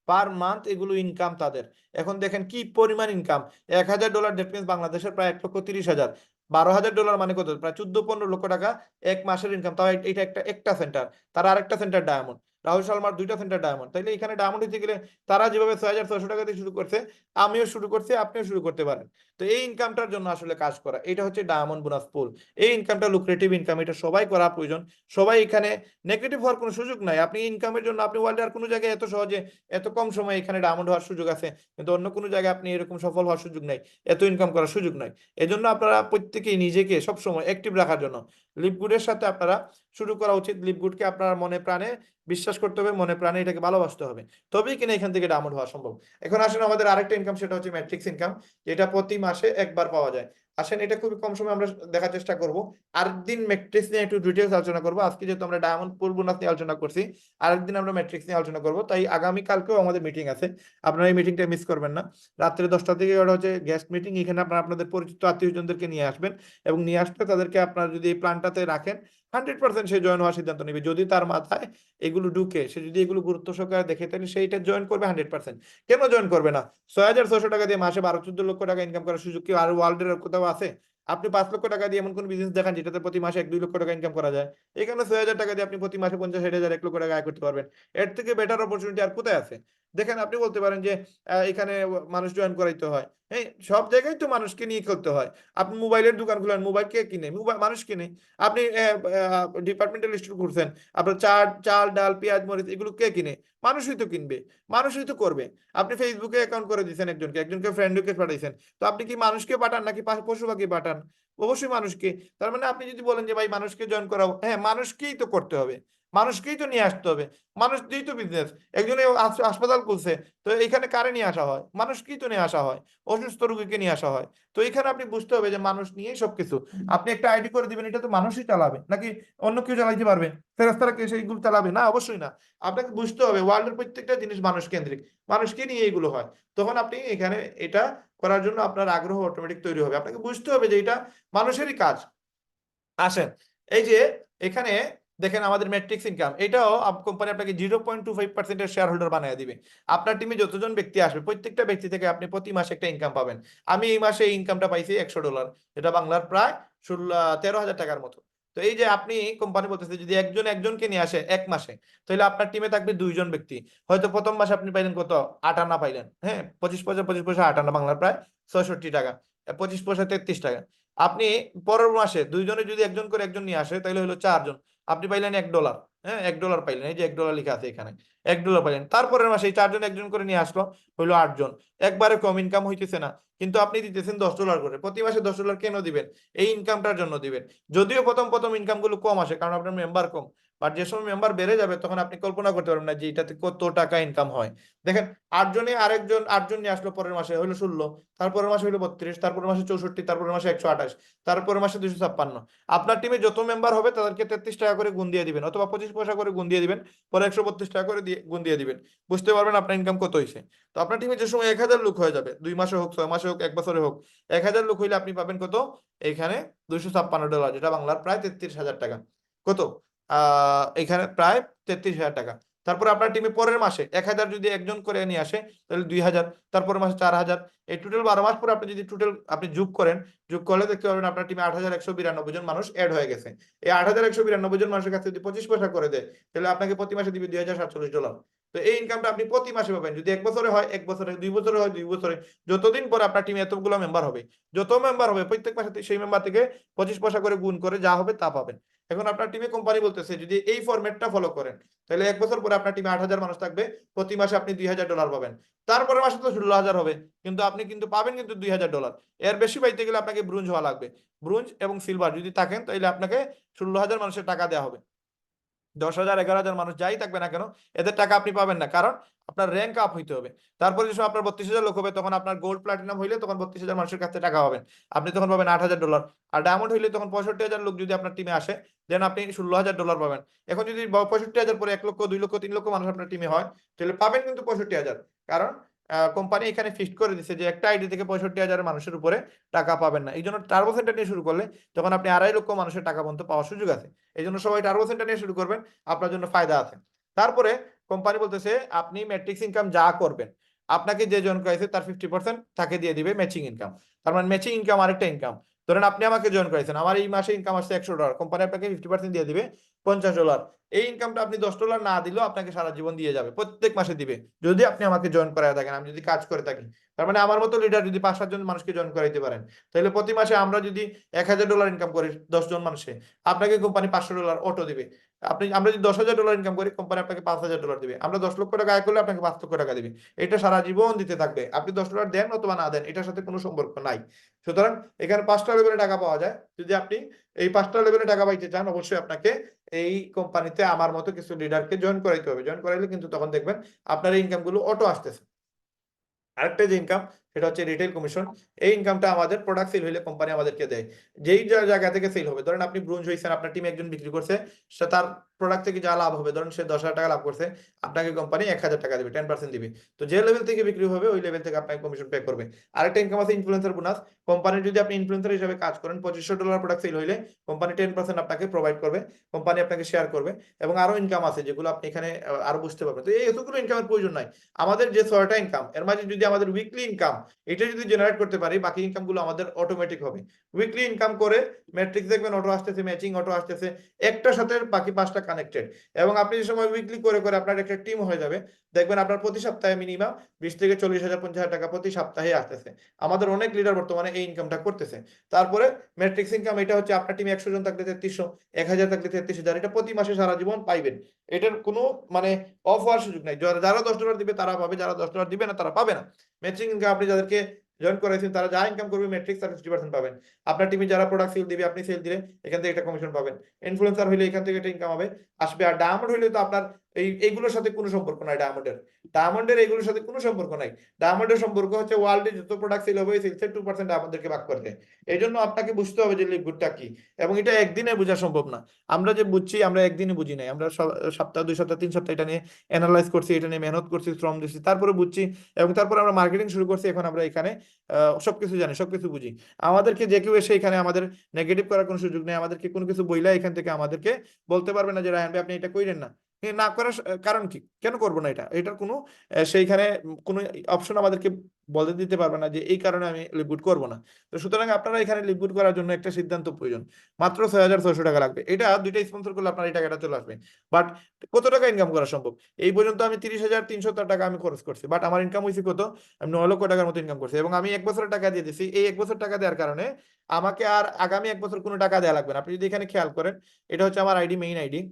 per month এগুলো ইনকাম তাদের। এখন দেখেন কি পরিমাণ ইনকাম। $1,000 দ্যাট মিনস বাংলাদেশের প্রায় 1,30,000। $12,000 মানে কত? প্রায় 14-15 লক্ষ টাকা এক মাসের ইনকাম। তাও এটা একটা সেন্টার, তার আরেকটা সেন্টার ডায়মন্ড। রাহুল শর্মার 2টা সেন্টার ডায়মন্ড। তাইলে এখানে ডায়মন্ড হইতে গেলে তারা যেভাবে 6,600 টাকা দিয়ে শুরু করছে, আমিও শুরু করছি, আপনিও শুরু করতে পারেন। তো এই ইনকামটার জন্য আসলে কাজ করা, এটা হচ্ছে ডায়মন্ড বোনাস পুল। এই ইনকামটা লুক্রেটিভ ইনকাম, এটা সবাই করা প্রয়োজন। সবাই এখানে নেগেটিভ হওয়ার কোনো সুযোগ নাই। আপনি ইনকামের জন্য আপনি ওয়ার্ল্ডে আর কোনো জায়গায় এত সহজে এত কম সময়ে এখানে ডায়মন্ড হওয়ার সুযোগ আছে, কিন্তু অন্য কোনো জায়গায় আপনি এরকম সফল হওয়ার সুযোগ নাই, এত ইনকাম করার সুযোগ নাই। এজন্য আপনারা প্রত্যেকেই নিজেকে সবসময় অ্যাক্টিভ রাখার জন্য লিপগুডের সাথে আপনারা শুরু করা উচিত। লিপগুডকে আপনার মনে প্রাণে বিশ্বাস করতে হবে, মনে প্রাণে এটাকে ভালোবাসতে হবে, তবেই কিনা এখান থেকে ডায়মন্ড হওয়া সম্ভব। এখন আসলে আমাদের আরেকটা ইনকাম, সেটা হচ্ছে ম্যাট্রিক্স ইনকাম, যেটা প্রতি মাসে একবার পাওয়া যায়। আসেন এটা খুবই কম সময় আমরা দেখার চেষ্টা করব। আরেকদিন ম্যাট্রিক্স নিয়ে একটু ডিটেলস আলোচনা করব। আজকে যেহেতু আমরা ডায়মন্ড পুল বোনাস নিয়ে আলোচনা করছি, আরেকদিন আমরা ম্যাট্রিক্স নিয়ে আলোচনা করব। তাই আগামী কালকেও আমাদের মিটিং আছে, আপনারা এই মিটিংটা মিস করবেন না। রাত্রে 10টা থেকে ওটা হচ্ছে গেস্ট মিটিং। এখানে আপনারা আপনাদের পরিচিত আত্মীয়স্বজনদেরকে নিয়ে আসবেন, এবং নিয়ে আসলে তাদেরকে আপনারা যদি এই প্ল্যানটাতে রাখেন, 100% সে জয়েন হওয়ার সিদ্ধান্ত নেবে। যদি তার মাথায় এগুলো ঢুকে, সে যদি এগুলো গুরুত্ব সহকারে দেখে, তাহলে সেইটা জয়েন করবে 100%। কেন জয়েন করবে না? 6,600 টাকা দিয়ে মাসে 12-14 লক্ষ টাকা ইনকাম করার সুযোগ কি আর ওয়ার্ল্ডের কোথাও আছে? আপনি 5 লক্ষ টাকা দিয়ে এমন কোন বিজনেস দেখান যেটাতে প্রতি মাসে 1-2 লক্ষ টাকা ইনকাম করা যায়? এখানে 6,000 টাকা দিয়ে আপনি প্রতি মাসে 50-60,000 1 লক্ষ টাকা আয় করতে পারবেন। এর থেকে বেটার অপরচুনিটি আর কোথায় আছে? দেখেন আপনি বলতে পারেন যে এখানে মানুষ জয়েন করাইতে হয়। হ্যাঁ, সব জায়গায় তো মানুষকে নিয়ে করতে হয়। আপনি মোবাইলের দোকান খুলেন, মোবাইল কে কিনে? মোবাইল মানুষ কিনে। আপনি ডিপার্টমেন্টাল স্টোর করছেন, আপনার চাল ডাল পেঁয়াজ মরিচ এগুলো কে কিনে? মানুষই তো কিনবে, মানুষই তো করবে। আপনি ফেসবুকে অ্যাকাউন্ট করে দিয়েছেন, একজনকে একজনকে ফ্রেন্ড রিকোয়েস্ট পাঠাইছেন, তো আপনি কি মানুষকে পাঠান নাকি পশু পাখি পাঠান? অবশ্যই মানুষকে। তার মানে আপনি যদি বলেন যে ভাই মানুষকে জয়েন করাও, হ্যাঁ মানুষকেই তো করতে হবে, মানুষকেই তো নিয়ে আসতে হবে। মানুষ দিয়েই তো বিজনেস। একজনে হাসপাতাল খুলছে, তো এখানে কারে নিয়ে আসা হয়? মানুষকেই তো নিয়ে আসা হয়, অসুস্থ রোগীকে নিয়ে আসা হয়। তো এখানে আপনি বুঝতে হবে যে মানুষ নিয়েই সবকিছু। আপনি একটা আইডি করে দিবেন, এটা তো মানুষই চালাবে নাকি অন্য কেউ চালাইতে পারবে? ফেরেস্তারা কে সেইগুলো চালাবে? না, অবশ্যই না। আপনাকে বুঝতে হবে ওয়ার্ল্ডের প্রত্যেকটা জিনিস মানুষ কেন্দ্রিক, মানুষকে নিয়ে এইগুলো হয়। তখন আপনি এখানে এটা করার জন্য আপনার আগ্রহ অটোমেটিক তৈরি হবে। আপনাকে বুঝতে হবে যে এটা মানুষেরই কাজ। আসেন, এই যে এখানে দেখেন আমাদের ম্যাট্রিক্স ইনকাম, এটাও কোম্পানি আপনাকে 0.25% শেয়ার হোল্ডার বানিয়ে দিবে। আপনার টিমে যতজন ব্যক্তি আসবে প্রত্যেকটা ব্যক্তি থেকে আপনি প্রতি মাসে একটা ইনকাম পাবেন। আমি এই মাসে ইনকামটা পাইছি $100, এটা বাংলার প্রায় 13,000 টাকার মতো। তো এই যে আপনি কোম্পানি বলতেছে যদি একজন একজনকে নিয়ে আসে এক মাসে, তাহলে আপনার টিমে থাকবে 2 জন ব্যক্তি। হয়তো প্রথম মাসে আপনি পাইলেন কত? 8 আনা পাইলেন। হ্যাঁ, 25 পয়সা 25 পয়সা 8 আনা, বাংলার প্রায় 66 টাকা। 25 পয়সা 33 টাকা। আপনি পরের মাসে 2 জনে যদি একজন করে একজন নিয়ে আসে তাহলে হলো 4 জন, আপনি পাইলেন $1। হ্যাঁ, $1 পাইলেন, এই যে $1 লেখা আছে এখানে, $1 পাইলেন। তারপরের মাসে এই 4 জন একজন করে নিয়ে আসলো, হইলো 8 জন। একবারে কম ইনকাম হইতেছে না? কিন্তু আপনি দিতেছেন $10 করে, প্রতি মাসে $10 কেন দিবেন? এই ইনকামটার জন্য দিবেন। যদিও প্রথম প্রথম ইনকাম গুলো কম আসে কারণ আপনার মেম্বার কম, বাট যে সময় মেম্বার বেড়ে যাবে তখন আপনি কল্পনা করতে পারবেন না যে এটাতে কত টাকা ইনকাম হয়। দেখেন, 8 জনে আরেকজন 8 জন নিয়ে আসলো, পরের মাসে হইলো 16, তারপরের মাসে হইলো 32, তারপরের মাসে 64, তারপরের মাসে 128, তারপরের মাসে 256। আপনার টিমে যত মেম্বার হবে তাদেরকে 33 টাকা করে গুণ দিয়ে দিবেন, অথবা 25 পয়সা করে গুণ দিয়ে দিবেন, পরে 132 টাকা করে গুণ দিয়ে দিবেন। বুঝতে পারবেন আপনার ইনকাম কত হয়েছে। তো আপনার টিমে যে সময় 1,000 লোক হয়ে যাবে, 2 মাসে হোক 6 মাসে হোক 1 বছরে হোক, 1,000 লোক হইলে আপনি পাবেন কত? এখানে $256, যেটা বাংলার প্রায় 33,000 টাকা। কত? এখানে প্রায় 33,000 টাকা। তারপর আপনার টিমে পরের মাসে 1,000 যদি একজন করে নিয়ে আসে তাহলে 2,000, তারপর মাসে 4,000। এই টোটাল 12 মাস পরে আপনি যদি টোটাল আপনি যোগ করেন, যোগ করলে দেখতে পারবেন আপনার টিমে 8,192 জন মানুষ অ্যাড হয়ে গেছে। এই 8,192 জন মানুষের কাছে যদি 25 পয়সা করে দেয় তাহলে আপনাকে প্রতি মাসে দিবে $2,047। তো এই ইনকামটা আপনি প্রতি মাসে পাবেন। যদি 1 বছরে হয় 1 বছরে, 2 বছরে হয় 2 বছরে, যতদিন পরে আপনার টিমে এতগুলো মেম্বার হবে, যত মেম্বার হবে প্রত্যেক মাসে সেই মেম্বার থেকে 25 পয়সা করে গুণ করে যা হবে তা পাবেন। এখন আপনার টিমে কোম্পানি বলতেছে যদি এই ফরম্যাটটা ফলো করেন তাহলে 1 বছর পরে আপনার টিমে 8,000 মানুষ থাকবে, প্রতি মাসে আপনি $2,000 পাবেন। তারপরের মাসে তো 16,000 হবে, কিন্তু আপনি কিন্তু পাবেন কিন্তু $2,000। এর বেশি পাইতে গেলে আপনাকে ব্রোঞ্জ হওয়া লাগবে। ব্রোঞ্জ এবং সিলভার যদি থাকেন তাহলে আপনাকে 16,000 মানুষের টাকা দেওয়া হবে। 10,000 11,000 মানুষ যাই থাকবে না কেন, এদের টাকা আপনি পাবেন না, কারণ আপনার র্যাঙ্ক আপ হইতে হবে। তারপরে যখন আপনার 32,000 লোক হবে তখন আপনার গোল্ড প্লাটিনাম হইলে তখন 32,000 মানুষের কাছে টাকা পাবেন, আপনি তখন পাবেন $8,000। আর ডায়মন্ড হইলে তখন 65,000 লোক যদি আপনার টিমে আসে দেন আপনি $16,000 পাবেন। এখন যদি 65,000 পরে 1 লক্ষ 2 লক্ষ 3 লক্ষ মানুষ আপনার টিমে হয় তাহলে পাবেন কিন্তু 65,000। কারণ কোম্পানি এখানে ফিক্সড করে দিচ্ছে যে একটা আইডি থেকে 65,000 মানুষের উপরে টাকা পাবেন না। এই জন্য টার্বো সেন্টার নিয়ে শুরু করলে তখন আপনি 2.5 লক্ষ মানুষের টাকা পর্যন্ত পাওয়ার সুযোগ আছে। এই জন্য সবাই টার্বো সেন্টার নিয়ে শুরু করবেন, আপনার জন্য ফায়দা আছে। তারপরে কোম্পানি বলতেছে আপনি ম্যাট্রিক্স ইনকাম যা করবেন আপনাকে যে জন করাইছে তার 50% তাকে দিয়ে দিবে ম্যাচিং ইনকাম। তার মানে ম্যাচিং ইনকাম আরেকটা ইনকাম। ধরেন আপনি আমাকে জয়েন করাইছেন, আমার এই মাসে ইনকাম আসছে $100, কোম্পানি আপনাকে 50% দিয়ে দিবে $50। এই ইনকামটা আপনি $10 না দিলেও আপনাকে সারা জীবন দিয়ে যাবে, প্রত্যেক মাসে দিবে যদি আপনি আমাকে জয়েন করায় থাকেন, আমি যদি কাজ করে থাকি। তার মানে আমার মতো লিডার যদি 5-7 জন মানুষকে জয়েন করাইতে পারেন তাহলে প্রতি মাসে আমরা যদি $1,000 ইনকাম করি 10 জন মানুষে, আপনাকে কোম্পানি $500 অটো দিবে। আমরা যদি $10,000 ইনকাম করি কোম্পানি আপনাকে $5,000 দিবে। আমরা 10 লক্ষ টাকা আয় করলে আপনাকে 5 লক্ষ টাকা দিবে। এটা সারা জীবন দিতে থাকবে, আপনি $10 দেন অথবা না দেন এটার সাথে কোনো সম্পর্ক নাই। সুতরাং এখানে 5টা লেভেলে টাকা পাওয়া যায়। যদি আপনি এই 5টা লেভেলে টাকা পাইতে চান অবশ্যই আপনাকে এই কোম্পানিতে আমার মতো কিছু লিডারকে জয়েন করাইতে হবে। জয়েন করাইলে কিন্তু তখন দেখবেন আপনার এই ইনকাম গুলো অটো আসতেছে। আরেকটা যে ইনকাম সেটা হচ্ছে রিটেল কমিশন। এই ইনকামটা আমাদের প্রোডাক্ট সেল হইলে কোম্পানি আমাদেরকে দেয়। যেই জায়গা থেকে সেল হবে, ধরেন আপনি ব্রোঞ্জ হয়েছেন, আপনার টিমে একজন বিক্রি করছে, সে তার প্রোডাক্ট থেকে যা লাভ হবে, ধরেন সে 10,000 টাকা লাভ করছে, আপনাকে কোম্পানি 1,000 টাকা দিবে, 10% দিবে। তো যে লেভেল থেকে বিক্রি হবে ওই লেভেল থেকে আপনাকে কমিশন পে করবে। আরেকটা ইনকাম আছে ইনফ্লুয়েন্সার বোনাস। কোম্পানির যদি আপনি ইনফ্লুয়েন্সার হিসেবে কাজ করেন, $2,500 প্রোডাক্ট সেল হইলে কোম্পানি 10% আপনাকে প্রোভাইড করবে, কোম্পানি আপনাকে শেয়ার করবে। এবং আরো ইনকাম আছে যেগুলো আপনি এখানে আরো বুঝতে পারবেন। তো এই এতগুলো ইনকামের প্রয়োজন নাই। আমাদের যে 6টা ইনকাম এর মাঝে যদি আমাদের উইকলি ইনকাম এটা যদি জেনারেট করতে পারি বাকি ইনকাম গুলো আমাদের অটোমেটিক হবে। উইকলি ইনকাম করে ম্যাট্রিক্স দেখবেন অটো আসতেছে, ম্যাচিং অটো আসতেছে, একটার সাথে বাকি 5টা কানেক্টেড। এবং আপনি যে সময় উইকলি করে করে আপনার একটা টিম হয়ে যাবে, দেখবেন আপনার প্রতি সপ্তাহে মিনিমাম 20 থেকে 40,000 50,000 টাকা প্রতি সপ্তাহে আসতেছে। আমাদের অনেক লিডার বর্তমানে এই ইনকামটা করতেছে। তারপরে ম্যাট্রিক্স ইনকাম, এটা হচ্ছে আপনার টিমে 100 জন থাকলে 3300, 1000 থাকলে 33,000, এটা প্রতি মাসে সারা জীবন পাইবেন। এটার কোনো মানে অফ হওয়ার সুযোগ নাই। যারা $10 দিবে তারা পাবে, যারা $10 দিবে না তারা পাবে না। ম্যাচিং ইনকাম আপনি যাদেরকে জয়েন করাইছেন তারা যা ইনকাম করবে ম্যাট্রিক্স তার 50% পাবেন। আপনার টিমে যারা প্রোডাক্ট সেল দিবে, আপনি সেল দিলে এখান থেকে একটা কমিশন পাবেন। ইনফ্লুয়েন্সার হইলে এখান থেকে একটা ইনকাম হবে আসবে। আর ডায়মন্ড হইলে তো আপনার এইগুলোর সাথে কোনো সম্পর্ক নাই। ডায়মন্ডের এইগুলোর সাথে কোনো সম্পর্ক নাই। ডায়মন্ডের সম্পর্ক হচ্ছে ওয়ার্ল্ডে যত প্রোডাক্ট সেল হবে সেলসের 2% আমাদেরকে ভাগ করতে। এই জন্য আপনাকে বুঝতে হবে যে লিভগুডটা কি, এবং এটা একদিনে বোঝা সম্ভব না। আমরা যে বুঝছি আমরা একদিনে বুঝি নাই, আমরা সপ্তাহ 2 সপ্তাহ 3 সপ্তাহ এটা নিয়ে অ্যানালাইজ করছি, এটা নিয়ে মেহনত করছি, শ্রম দিচ্ছি, তারপরে বুঝছি, এবং তারপরে আমরা মার্কেটিং শুরু করছি। এখন আমরা এখানে সবকিছু জানি, সবকিছু বুঝি। আমাদেরকে যে কেউ এসে এখানে আমাদের নেগেটিভ করার কোনো সুযোগ নেই। আমাদেরকে কোনো কিছু বইলা এখান থেকে আমাদেরকে বলতে পারবে না যে রায়হান ভাই আপনি এটা কইরেন না। না করার কারণ কি, কেন করবো না এটা, এটার কোনো সেইখানে কোনো অপশন আমাদেরকে বলে দিতে পারবে না যে এই কারণে আমি লিভগুড করবো না। তো সুতরাং আপনারা এখানে লিভগুড করার জন্য একটা সিদ্ধান্ত প্রয়োজন। মাত্র 6,600 টাকা লাগবে। এটা দুইটা স্পন্সর করলে আপনার এই টাকাটা চলে আসবে। বাট কত টাকা ইনকাম করা সম্ভব? এই পর্যন্ত আমি 30,300 টাকা আমি খরচ করছি, বাট আমার ইনকাম হয়েছে কত? আমি 9 লক্ষ টাকার মতো ইনকাম করছি, এবং আমি 1 বছরের টাকা দিয়ে দিছি। এই 1 বছর টাকা দেওয়ার কারণে আমাকে আর আগামী 1 বছর কোনো টাকা দেওয়া লাগবে না। আপনি যদি এখানে খেয়াল করেন, এটা হচ্ছে আমার আইডি, মেইন আইডি।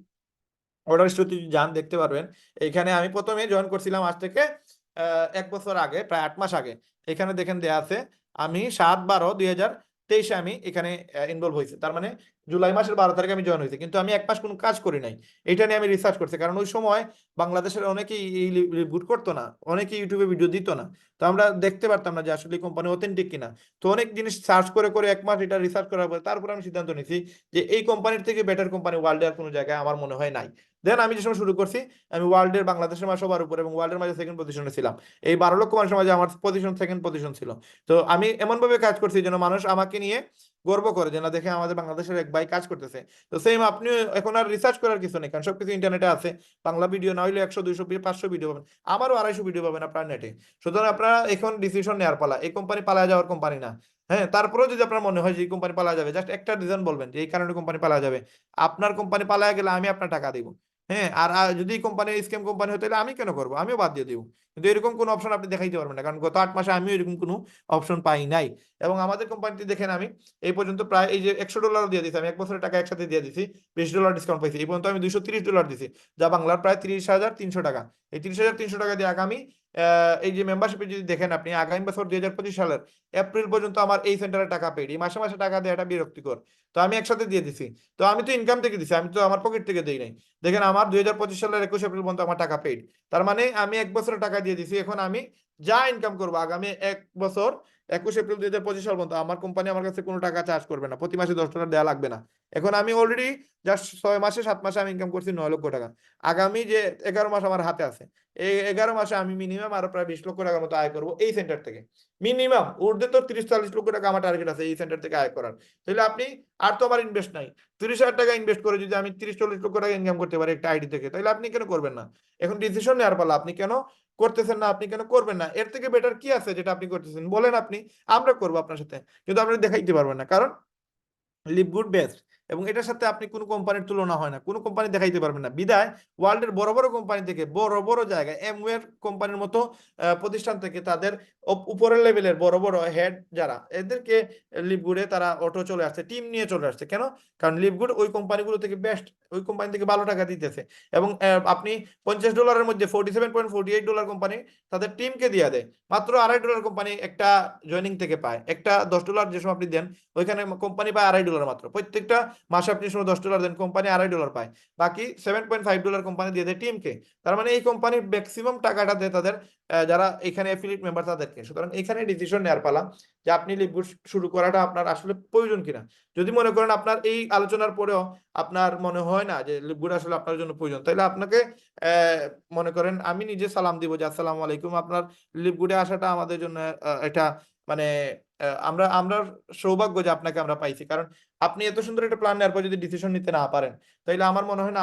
অর্ডার স্টোরে যান দেখতে পারবেন। এখানে আমি প্রথমে জয়েন করছিলাম আজ থেকে 1 বছর আগে, প্রায় 8 মাস আগে। এখানে দেখেন দেয়া আছে আমি 7/12/2023 আমি এখানে ইনভলভ হয়েছি। তার মানে জুলাই মাসের 12 তারিখে আমি জয়েন হয়েছি, কিন্তু আমি 1 মাস কোনো কাজ করি নাই। এটা নিয়ে আমি রিসার্চ করছি, কারণ ওই সময় বাংলাদেশের অনেকেই এই রিভিউ করতো না, অনেকেই ইউটিউবে ভিডিও দিত না। তো আমরা দেখতে পারতাম না যে আসলে কোম্পানি অথেন্টিক কিনা। তো অনেক জিনিস সার্চ করে করে 1 মাস এটা রিসার্চ করার পর তারপর আমি সিদ্ধান্ত নিয়েছি যে এই কোম্পানির থেকে বেটার কোম্পানি ওয়ার্ল্ডে আর কোনো জায়গায় আমার মনে হয় নাই। দেন আমি যে সময় শুরু করছি, আমি ওয়ার্ল্ডের বাংলাদেশের মাঝে সবার উপরে এবং ওয়ার্ল্ডের মাঝে সেকেন্ড পজিশনে ছিলাম। এই 12 লক্ষ মানুষের মাঝে আমার পজিশন সেকেন্ড পজিশন ছিল। তো আমি এমন ভাবে কাজ করছি যেন মানুষ আমাকে নিয়ে গর্ব করে, যে না দেখে আমাদের বাংলাদেশের এক ভাই কাজ করতেছে। তো সেম আপনি এখন আর রিসার্চ করার কিছু নেই, কারণ সবকিছু ইন্টারনেটে আছে। বাংলা ভিডিও না হইলে 100 200 500 ভিডিও পাবেন, আমারও 250 ভিডিও পাবেন আপনার নেটে। সুতরাং আপনারা এখন ডিসিশন নেওয়ার পালা। এই কোম্পানি পালায় যাওয়ার কোম্পানি না। হ্যাঁ, তারপরেও যদি আপনার মনে হয় যে এই কোম্পানি পালা যাবে, জাস্ট একটা রিজন বলবেন যে এই কারণে কোম্পানি পালা যাবে। আপনার কোম্পানি পালায় গেলে আমি আপনার টাকা দিব। হ্যাঁ, আর যদি কোম্পানি স্ক্যাম কোম্পানি হতে হলে আমি কেন করবো, আমিও বাদ দিয়ে দিব। কিন্তু এরকম কোনো অপশন আপনি দেখাইতে পারবেন না, কারণ গত 8 মাসে আমিও এরকম কোনো অপশন পাই নাই। এবং আমাদের কোম্পানিতে দেখেন আমি এই পর্যন্ত প্রায় এই যে $100 দিয়ে দিছি, আমি 1 বছরের টাকা একসাথে দিয়ে দিছি, $20 ডিসকাউন্ট পাইছি। এই পর্যন্ত আমি $230 দিছি, যা বাংলার প্রায় 30,300 টাকা। এই 30,300 টাকা দিয়ে আগামী এই যে মেম্বারশিপে যদি দেখেন আপনি, আগামী বছর 2025 সালের এপ্রিল পর্যন্ত আমার এই সেন্টারে টাকা পেইড। এই মাসে মাসে টাকা দেওয়াটা বিরক্তিকর। তো আমি একসাথে দিয়ে দিছি। তো আমি তো ইনকাম থেকে দিছি, আমি তো আমার পকেট থেকে দেই নাই। দেখেন আমার 2025 সালের 21 এপ্রিল পর্যন্ত আমার টাকা পেইড। তার মানে আমি 1 বছরের টাকা দিয়ে দিছি। এখন আমি যা ইনকাম করবো আগামী 1 বছর 21 এপ্রিল 2025 সাল পর্যন্ত, আমার কোম্পানি আমার কাছে কোনো টাকা চার্জ করবে না, প্রতি মাসে $10 দেওয়া লাগবে না। এখন আমি অলরেডি জাস্ট 6 মাসে 7 মাসে আমি ইনকাম করছি 9 লক্ষ টাকা। আগামী যে 11 মাস আমার হাতে আছে, এই 11 মাসে আমি মিনিমাম আরো প্রায় 20 লক্ষ টাকার মতো আয় করবো এই সেন্টার থেকে। মিনিমাম ঊর্ধ্বে তো 30-40 লক্ষ টাকা আমার টার্গেট আছে এই সেন্টার থেকে আয় করার। তাহলে আপনি, আর তো আমার ইনভেস্ট নাই, 30,000 টাকা ইনভেস্ট করে যদি আমি 30-40 লক্ষ টাকা ইনকাম করতে পারি একটা আইডি থেকে, তাহলে আপনি কেন করবেন না? এখন ডিসিশন নেওয়ার পালা, আপনি কেন করতেছেন না, আপনি কেন করবেন না? এর থেকে বেটার কি আছে যেটা আপনি করতেছেন বলেন আপনি, আমরা করবো আপনার সাথে। কিন্তু আপনি দেখাইতে পারবেন না, কারণ লিভগুড বেস্ট, এবং এটার সাথে আপনি কোনো কোম্পানির তুলনা হয় না, কোনো কোম্পানি দেখাইতে পারবেন না। বিদায় ওয়ার্ল্ডের বড় বড় কোম্পানি থেকে, বড় বড় জায়গায় এমওয়্যার কোম্পানির মতো প্রতিষ্ঠান থেকে, তাদের উপরের লেভেলের বড় বড় হেড যারা, এদেরকে লিভগুডে তারা অটো চলে আসছে, টিম নিয়ে চলে আসছে। কেন? কারণ লিভগুড ওই কোম্পানিগুলো থেকে বেস্ট, ওই কোম্পানি থেকে ভালো টাকা দিতেছে। এবং আপনি $50 মধ্যে $47.48 কোম্পানি তাদের টিমকে দিয়ে দেয়। মাত্র $2.5 কোম্পানি একটা জয়নিং থেকে পায়। একটা $10 যে সময় আপনি দেন, ওইখানে কোম্পানি পায় $2.5 মাত্র। প্রত্যেকটা মাসে আপনি সময় $10 দেন, কোম্পানি $2.5 পায়। বাকি $7.5 কোম্পানি দিয়ে দেয় টিমকে। তার মানে এই কোম্পানির ম্যাক্সিমাম টাকাটা দেয় তাদের যারা এখানে অ্যাফিলিয়েট মেম্বার তাদেরকে। সুতরাং এখানে ডিসিশন নেওয়ার পালা যে আপনি লিভগুড শুরু করাটা আপনার আসলে প্রয়োজন কিনা। যদি মনে করেন আপনার এই আলোচনার পরেও আপনার মনে হয় না যে লিভগুড আসলে আপনার জন্য প্রয়োজন, তাহলে আপনাকে মনে করেন আমি নিজে সালাম দিব যে আসসালামু আলাইকুম, আপনার লিভগুডে আসাটা আমাদের জন্য এটা মানে আমরা আমরা সৌভাগ্য যে আপনাকে আমরা পাইছি, কারণ আপনি এত সুন্দর একটা প্ল্যান নেওয়ার পর যদি ডিসিশন নিতে না পারেন, তাইলে আমার মনে হয় না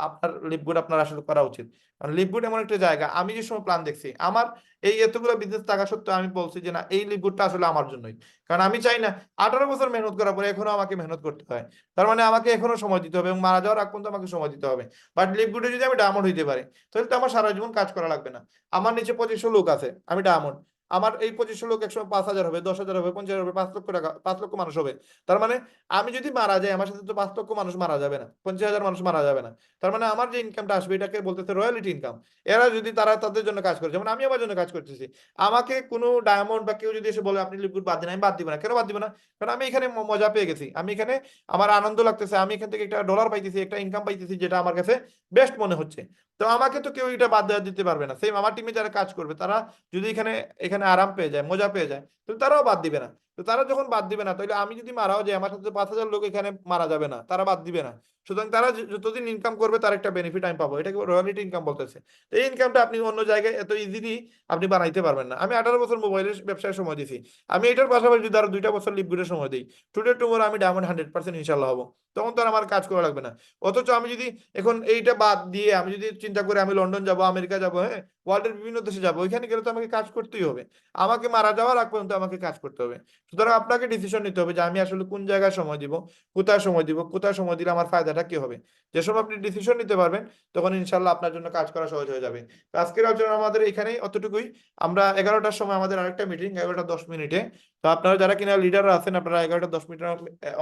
আপনার লিপগুড আপনার আসলে করা উচিত। কারণ লিপগুড এমন একটা জায়গা, আমি যে সময় প্ল্যান দেখছি আমার এই এতগুলো বিজনেস থাকা সত্ত্বেও আমি বলছি যে না, এই লিপগুডটা আসলে আমার জন্যই। কারণ আমি চাই না 18 বছর মেহনত করার পরে এখনো আমাকে মেহনত করতে হয়, তার মানে আমাকে এখনো সময় দিতে হবে এবং মারা যাওয়ার আগ পর্যন্ত আমাকে সময় দিতে হবে। বাট লিপগুডে যদি আমি ডায়মন্ড হইতে পারি, তাহলে তো আমার সারা জীবন কাজ করা লাগবে না। আমার নিচে 2500 লোক আছে, আমি ডায়মন্ড, আমার এই 2500 লোক একসময় 5,000 হবে, 10,000 হবে, 50,000 হবে, 5 লক্ষ টাকা, 5 লক্ষ মানুষ হবে। তার মানে আমি যদি মারা যাই, আমার সাথে তো 5 লক্ষ মানুষ মারা যাবে না, 50,000 মানুষ মারা যাবে না। তার মানে আমার যে ইনকামটা আসবে এটাকে বলতেছে রয়্যালিটি ইনকাম। এরা যদি তারা তাদের জন্য কাজ করে, যেমন আমি আমার জন্য কাজ করতেছি, আমাকে কোনো ডায়মন্ড বা কেউ যদি এসে বলে আপনি লিপগুড বাদ দিন, আমি বাদ দিব না। কেন বাদ দিব না? কারণ আমি এখানে মজা পেয়ে গেছি, আমি এখানে আমার আনন্দ লাগতেছে, আমি এখান থেকে একটা ডলার পাইতেছি, একটা ইনকাম পাইতেছি, যেটা আমার কাছে বেস্ট মনে হচ্ছে। তো আমাকে তো কেউ এটা বাদ দেওয়া দিতে পারবে না। সেম আমার টিমে যারা কাজ করবে, তারা যদি এখানে এখানে আরাম পেয়ে যায়, মজা পেয়ে যায়, তো তারাও বাদ দিবে না। তো তারা যখন বাদ দিবে না, তাহলে আমি যদি মারাও যাই, আমার সাথে 5,000 লোক এখানে মারা যাবে না, তারা বাদ দিবে না। সুতরাং তারা যতদিন ইনকাম করবে তার একটা বেনিফিট আমি পাবো, এটাকে রয়্যালিটি ইনকাম বলতেছে। তো এই ইনকামটা আপনি অন্য জায়গায় এত ইজিলি আপনি বানাইতে পারবেন না। আমি 18 বছর মোবাইলের ব্যবসায় সময় দিছি, আমি এটার পাশাপাশি যদি আরো 2টা বছর লিপগুডের সময় দিই, টুডে টুমোরো আমি ডায়মন্ড 100% ইনশাল্লাহ হবো। তখন তো আর আমার কাজ করা লাগবে না। অথচ আমি যদি এখন এইটা বাদ দিয়ে আমি যদি চিন্তা করি আমি লন্ডন যাব, আমেরিকা যাব, হ্যাঁ, ওয়ার্ল্ডের বিভিন্ন দেশে যাবো, ওইখানে গেলে তো আমাকে কাজ করতেই হবে, আমাকে মারা যাওয়ার আগ পর্যন্ত আমাকে কাজ করতে হবে। সুতরাং আপনাকে ডিসিশন নিতে হবে যে আমি আসলে কোন জায়গায় সময় দিব, কোথায় সময় দিব, কোথায় সময় দিলে আমার ফায়দাটা কি হবে। যে সময় আপনি ডিসিশন নিতে পারবেন, তখন ইনশাল্লাহ আপনার জন্য কাজ করা সহজ হয়ে যাবে। তো আজকের আলোচনা আমাদের এখানেই অতটুকুই। আমরা 11টার সময় আমাদের আরেকটা মিটিং, 11টা 10 মিনিটে। তো আপনারা যারা কিনা লিডার আছেন, আপনারা 11টা 10 মিনিটে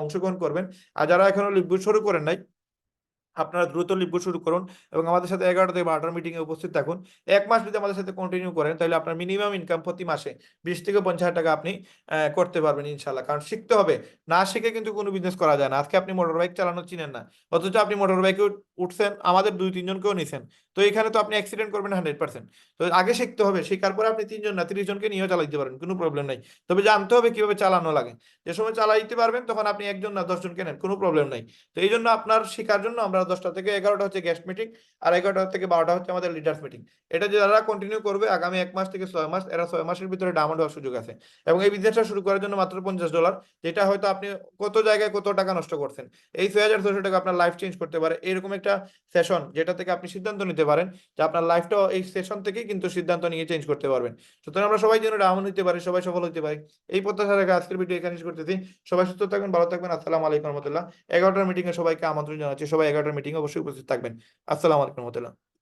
অংশগ্রহণ করবেন। আর যারা এখনো লিখবো শুরু করেন নাই, আপনারা দ্রুত লিখবো শুরু করুন এবং আমাদের সাথে 11টা থেকে 12টার মিটিং এ উপস্থিত থাকুন। 1 মাস যদি আমাদের সাথে কন্টিনিউ করেন, তাহলে আপনার মিনিমাম ইনকাম প্রতি মাসে 20 থেকে 50 হাজার টাকা আপনি করতে পারবেন ইনশাল্লাহ। কারণ শিখতে হবে, না শিখে কিন্তু কোনো বিজনেস করা যায় না। আজকে আপনি মোটর বাইক চালানো চিনেন না, অথচ আপনি মোটর বাইকে উঠছেন, আমাদের 2-3 জনকেও নিছেন। তো এখানে তো আপনি অ্যাক্সিডেন্ট করবেন 100%। তো আগে শিখতে হবে, শেখার পরে আপনি 3 জন না 30 জনকে নিয়েও চালাইতে পারেন, কোনো প্রবলেম নাই। তবে জানতে হবে কিভাবে চালানো লাগে। যে সময় চালাইতে পারবেন, তখন আপনি 1 জন না 10 জনকে নেন, কোনো প্রবলেম নাই। তো এই জন্য আপনার শেখার জন্য আমরা 10টা থেকে 11টা হচ্ছে গেস্ট মিটিং, আর 11টা থেকে 12টা হচ্ছে আমাদের লিডার্স মিটিং। এটা যারা কন্টিনিউ করবে আগামী 1 মাস থেকে 6 মাস, এরা 6 মাসের ভিতরে ডায়মন্ড হওয়ার সুযোগ আছে। এবং এই বিজনেসটা শুরু করার জন্য মাত্র $50, যেটা হয়তো আপনি কত জায়গায় কত টাকা নষ্ট করছেন, এই 6,600 টাকা আপনার লাইফ চেঞ্জ করতে পারে। এরকম একটা সেশন যেটা থেকে আপনি সিদ্ধান্ত নিতে পারেন যে আপনার লাইফটাও এই সেশন থেকেই কিন্তু সিদ্ধান্ত নিয়ে চেঞ্জ করতে পারবেন। সুতরাং আমরা সবাই যেন ডায়মন্ড হতে পারি, সবাই সফল হতে পারি, এই প্রত্যাশা রেখে আজকের ভিডিও এখানে শেষ করতেছি। সবাই সুস্থ থাকবেন, ভালো থাকবেন। আসসালামু আলাইকুম রহমতুল্লাহ। 11টার মিটিং এ সবাইকে আমন্ত্রণ জানাচ্ছি, সবাই 11টার মিটিং এ অবশ্যই উপস্থিত থাকবেন। আসসালামু আলাইকুম রহমতুল্লাহ।